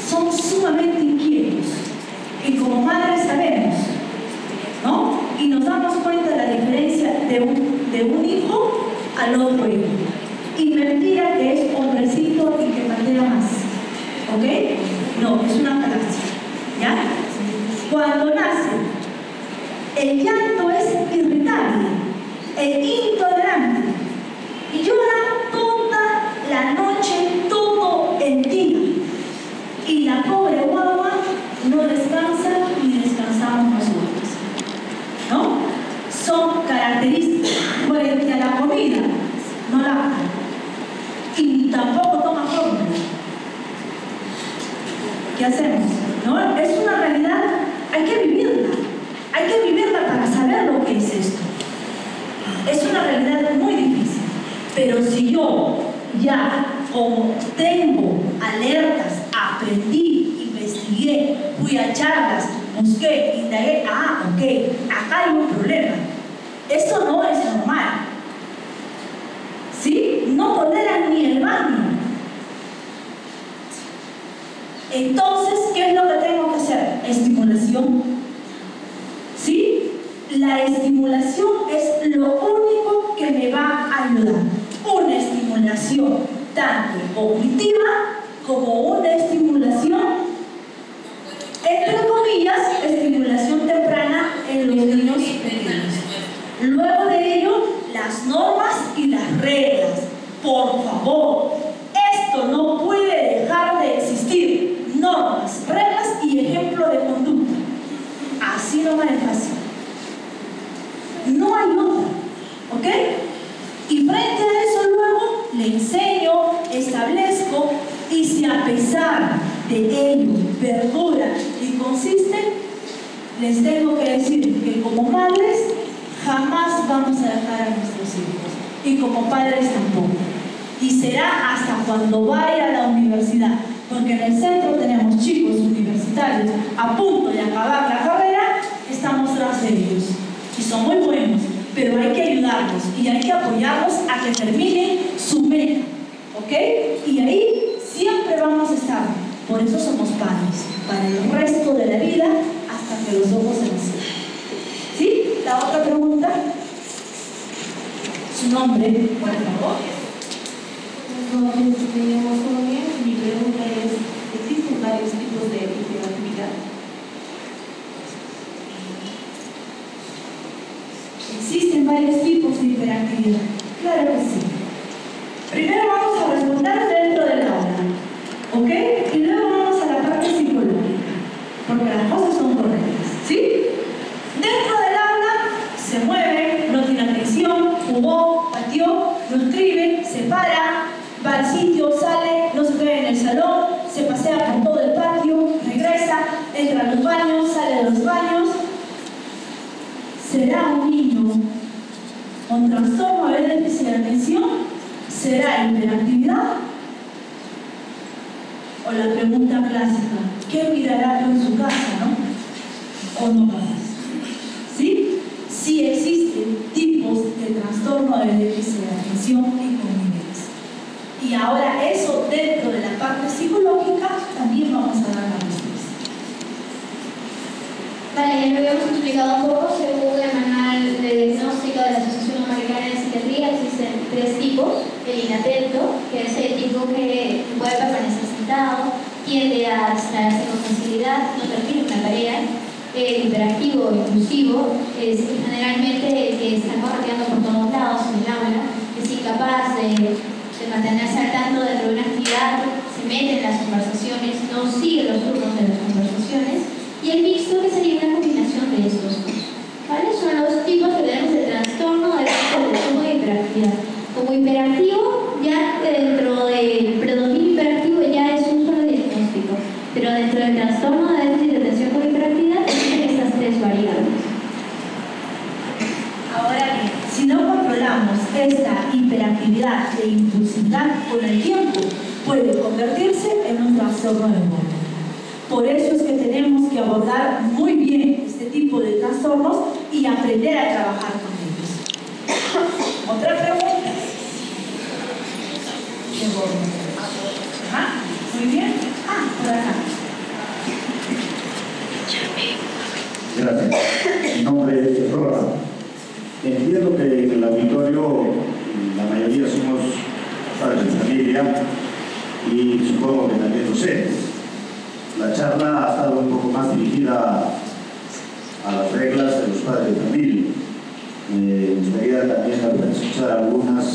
son sumamente inquietos y como madres sabemos, ¿no? Y nos damos cuenta de la diferencia de un hijo al otro hijo. Y mentira que es hombrecito y que patea más, ¿ok? No, es una falacia, ¿ya? Cuando nace, el llanto es irritable, es intolerante y llora toda la noche, todo el día. Y la pobre guagua no descansa ni descansamos nosotros, ¿no? Son características. Frente a la comida, no la habla y tampoco toma fórmula. ¿Qué hacemos? ¿No? Es una realidad, hay que vivirla para saber lo que es esto. Es una realidad muy difícil, pero si yo ya, como tengo alertas, aprendí, investigué, fui a charlas, busqué, indagué, ok, acá hay un problema. Esto no es normal. ¿Sí? No toleran ni el baño. Entonces, ¿qué es lo que tengo que hacer? Estimulación. ¿Sí? La estimulación es lo único que me va a ayudar. Una estimulación tanto cognitiva como una estimulación, entre comillas, estimulación temprana en los niños pequeños. Luego de ello, las normas y las reglas. Por favor, esto no puede dejar de existir. Normas, reglas y ejemplo de conducta. Así no va de fácil. No hay otra, ¿ok? Y frente a eso luego le enseño, establezco, y si a pesar de ello perdura y consiste, les tengo que decir que como madres jamás vamos a dejar a nuestros hijos, y como padres tampoco. Y será hasta cuando vaya a la universidad, porque en el centro tenemos chicos universitarios a punto de acabar la carrera, estamos tras ellos. Y son muy buenos, pero hay que ayudarlos y hay que apoyarlos a que terminen su meta, ¿ok? Y ahí siempre vamos a estar. Por eso somos padres, para el resto de la vida, hasta que los ojos se nos cierren. ¿Sí? La otra pregunta. Su nombre, por favor. Me llamo Sonia. Mi pregunta es, ¿existen varios tipos de hiperactividad? Existen varios tipos de hiperactividad. Claro que sí. Primero vamos a responder dentro del aula, ¿ok? Y luego vamos a la parte psicológica, porque las cosas son correctas, ¿sí? Dentro del aula se mueve, no tiene atención, jugó, pateó, no escribe, se para, va al sitio, sale, no se queda en el salón, se pasea por todo el patio, regresa, entra a los baños, sale de los baños. ¿Será un niño con trastorno de déficit de atención? ¿Será hiperactividad? O la pregunta clásica, ¿qué mirará tú en su casa, no? ¿O no pasa? ¿Sí? Sí existen tipos de trastorno de déficit de atención y convivencia. Y ahora eso dentro de la parte psicológica también vamos a dar la respuesta. Vale, ya lo habíamos explicado un poco. Según el manual de diagnóstico de la Asociación Americana de Psiquiatría, existen 3 tipos. El inatento, que es el tipo que puede permanecer sentado, tiende a distraerse con facilidad, no termina una tarea. El hiperactivo o impulsivo es generalmente el que está correteando por todos lados en el aula, es incapaz de mantenerse al tanto dentro de una actividad, se mete en las conversaciones, no sigue los turnos de las conversaciones. Y el mixto, que sería una combinación de estos dos. ¿Vale? Son los tipos que tenemos de trastorno de consumo de hiperactividad. Como hiperactivo, ya dentro del predominio hiperactivo ya es un solo diagnóstico, pero dentro del trastorno de déficit de atención con hiperactividad existen estas 3 variables. Ahora bien, si no controlamos esta hiperactividad e impulsividad con el tiempo, puede convertirse en un trastorno de humor. Por eso es que tenemos que abordar muy bien este tipo de trastornos y aprender a trabajar con ellos. Otra pregunta. Ajá, muy bien. Por acá. Gracias. Mi nombre es Rosa. Entiendo que en el auditorio la mayoría somos padres de familia y supongo que también docentes. La charla ha estado un poco más dirigida a las reglas de los padres de familia. Me gustaría también escuchar algunas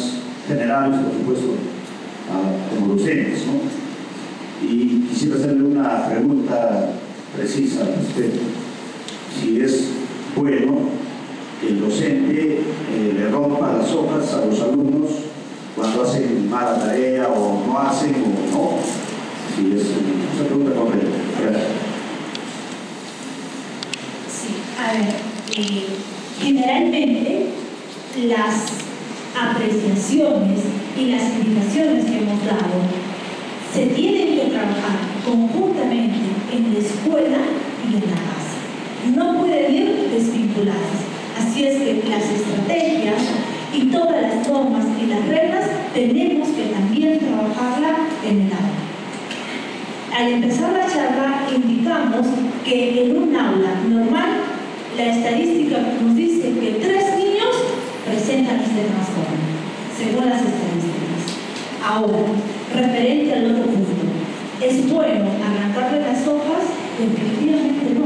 generales, por supuesto, como docentes, ¿no? Y quisiera hacerle una pregunta precisa al respecto. Si es bueno que el docente le rompa las hojas a los alumnos cuando hacen mala tarea o no hacen o no. Si es una pregunta completa. Gracias. Sí, a ver, generalmente las apreciaciones y las indicaciones que hemos dado se tienen que trabajar conjuntamente en la escuela y en la casa. No pueden ir desvinculadas. Así es que las estrategias y todas las normas y las reglas tenemos que también trabajarla en el aula. Al empezar la charla indicamos que en un aula normal la estadística nos dice que 3 niños presentan este trastorno, según las estadísticas. Ahora, referente al otro punto, ¿es bueno arrancarle las hojas? Definitivamente no,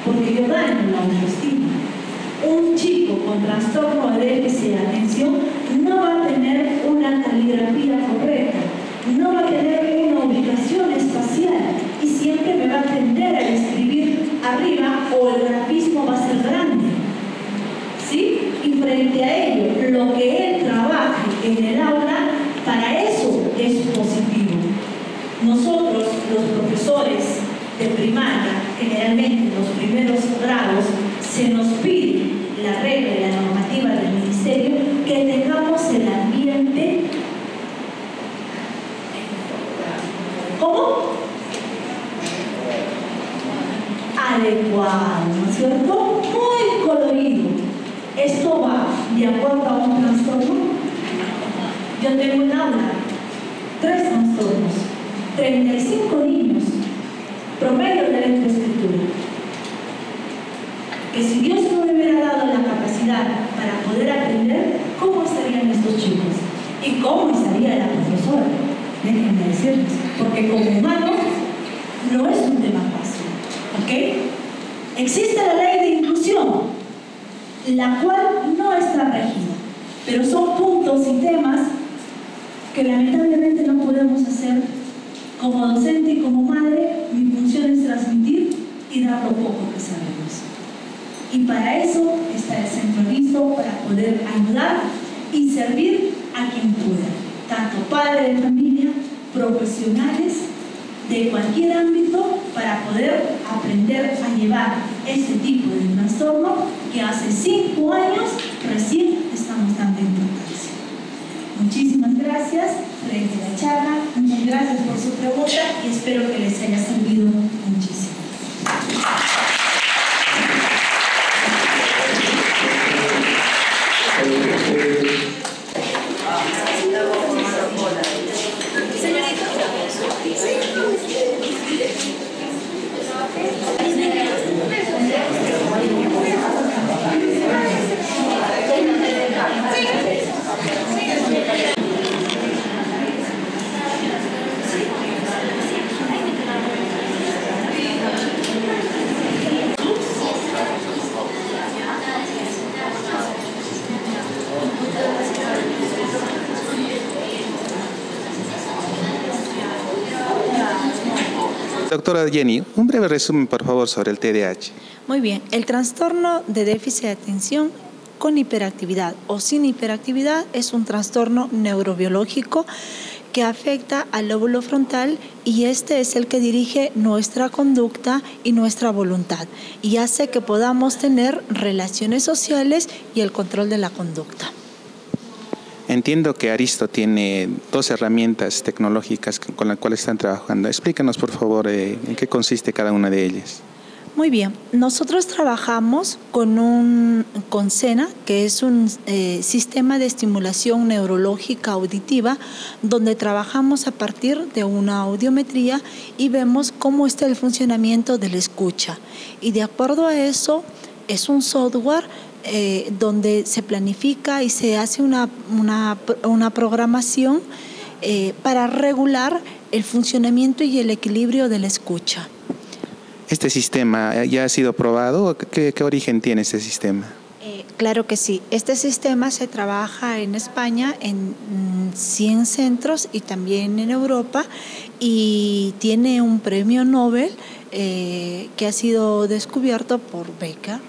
porque yo daño la autoestima. Un chico con trastorno de déficit de atención no va a tener una caligrafía correcta, no va a tener una ubicación espacial y siempre me va a tender a escribir arriba o el grafismo va a ser grande. ¿Sí? Y frente a ello, lo que él trabaje en el aula, para eso es positivo. Nosotros, los profesores de primaria, generalmente en los primeros grados se nos pide la regla y la normativa del ministerio que tengamos el ambiente, ¿cómo? Adecuado, ¿no es cierto? Muy colorido. Esto va de acuerdo a un trastorno. Yo tengo un aula, 3 trastornos, 35 niños, promedio de lectoescritura. Que si Dios no me hubiera dado la capacidad para poder aprender, ¿cómo estarían estos chicos? ¿Y cómo estaría la profesora? Déjenme decirles, porque como humanos no es un tema fácil, ¿ok? Existe la ley de inclusión, la cual no está regida, pero son puntos y temas que lamentablemente no podemos hacer como docente y como madre. Mi función es transmitir y dar lo poco que sabemos. Y para eso está el centro listo para poder ayudar y servir a quien pueda, tanto padres de familia, profesionales de cualquier ámbito, para poder aprender a llevar este tipo de trastorno que hace 5 años recién estamos dando importancia. Muchísimas gracias frente a la charla, muchas gracias por su pregunta y espero que les haya servido muchísimo. Doctora Jenny, un breve resumen, por favor, sobre el TDAH. Muy bien, el trastorno de déficit de atención con hiperactividad o sin hiperactividad es un trastorno neurobiológico que afecta al lóbulo frontal y este es el que dirige nuestra conducta y nuestra voluntad y hace que podamos tener relaciones sociales y el control de la conducta. Entiendo que Aristo tiene 2 herramientas tecnológicas con las cuales están trabajando. Explícanos, por favor, en qué consiste cada una de ellas. Muy bien, nosotros trabajamos con SENA, que es un sistema de estimulación neurológica auditiva, donde trabajamos a partir de una audiometría y vemos cómo está el funcionamiento de la escucha. Y de acuerdo a eso, es un software donde se planifica y se hace una programación para regular el funcionamiento y el equilibrio de la escucha. ¿Este sistema ya ha sido probado? ¿Qué origen tiene este sistema? Claro que sí. Este sistema se trabaja en España en 100 centros y también en Europa y tiene un premio Nobel que ha sido descubierto por Baker.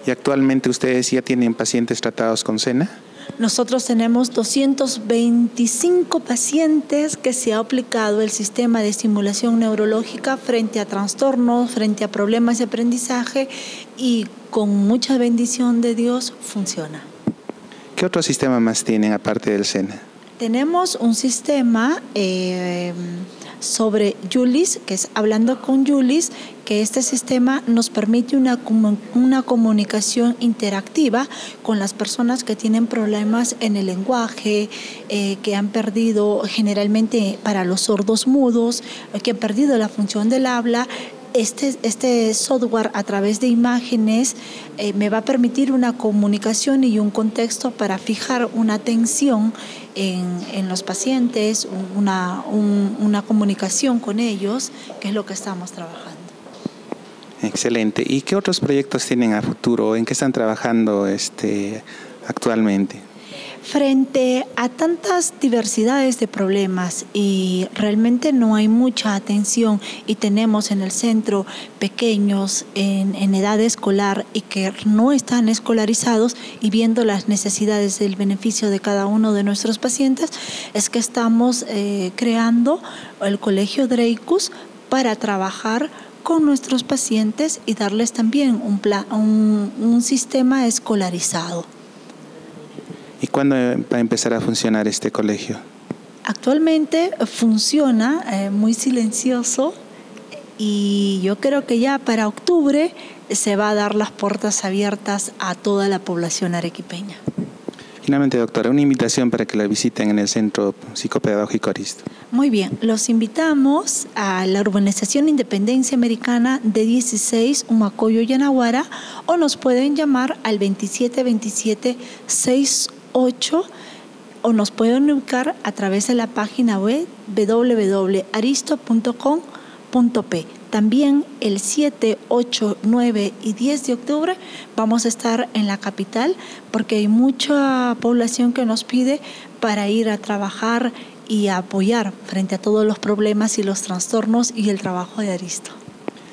¿Y actualmente ustedes ya tienen pacientes tratados con SENA? Nosotros tenemos 225 pacientes que se ha aplicado el sistema de estimulación neurológica frente a trastornos, frente a problemas de aprendizaje y con mucha bendición de Dios funciona. ¿Qué otro sistema más tienen aparte del SENA? Tenemos un sistema sobre Julis, que es Hablando con Julis, que este sistema nos permite una comunicación interactiva con las personas que tienen problemas en el lenguaje, que han perdido generalmente para los sordos mudos, que han perdido la función del habla. Este software a través de imágenes me va a permitir una comunicación y un contexto para fijar una atención en los pacientes, una comunicación con ellos, que es lo que estamos trabajando. Excelente. ¿Y qué otros proyectos tienen a futuro? ¿En qué están trabajando actualmente? Frente a tantas diversidades de problemas y realmente no hay mucha atención y tenemos en el centro pequeños en edad escolar y que no están escolarizados y viendo las necesidades del beneficio de cada uno de nuestros pacientes, es que estamos creando el Colegio Dreykus para trabajar con nuestros pacientes y darles también un sistema escolarizado. ¿Y cuándo va a empezar a funcionar este colegio? Actualmente funciona muy silencioso y yo creo que ya para octubre se va a dar las puertas abiertas a toda la población arequipeña. Finalmente, doctora, una invitación para que la visiten en el Centro Psicopedagógico Aristo. Muy bien, los invitamos a la urbanización Independencia Americana de 16, Humacoyo, Yanaguara, o nos pueden llamar al 272768 o nos pueden ubicar a través de la página web www.aristo.com.p. También el 7, 8, 9 y 10 de octubre vamos a estar en la capital porque hay mucha población que nos pide para ir a trabajar y a apoyar frente a todos los problemas y los trastornos y el trabajo de Aristo.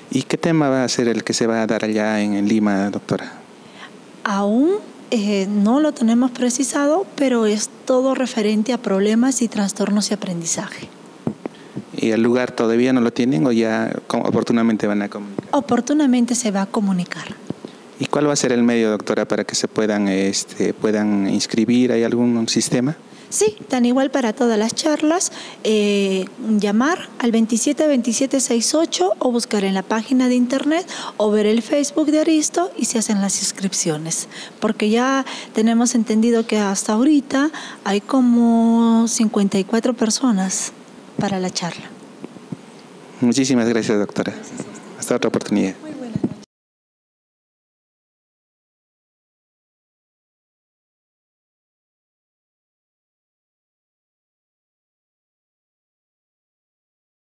¿Y qué tema va a ser el que se va a dar allá en Lima, doctora? Aún no lo tenemos precisado, pero es todo referente a problemas y trastornos y aprendizaje. ¿Y el lugar todavía no lo tienen o ya oportunamente van a comunicar? Oportunamente se va a comunicar. ¿Y cuál va a ser el medio, doctora, para que se puedan inscribir? ¿Hay algún sistema? Sí, tan igual para todas las charlas, llamar al 272768 o buscar en la página de internet o ver el Facebook de Aristo y se hacen las inscripciones. Porque ya tenemos entendido que hasta ahorita hay como 54 personas para la charla. Muchísimas gracias, doctora. Hasta otra oportunidad.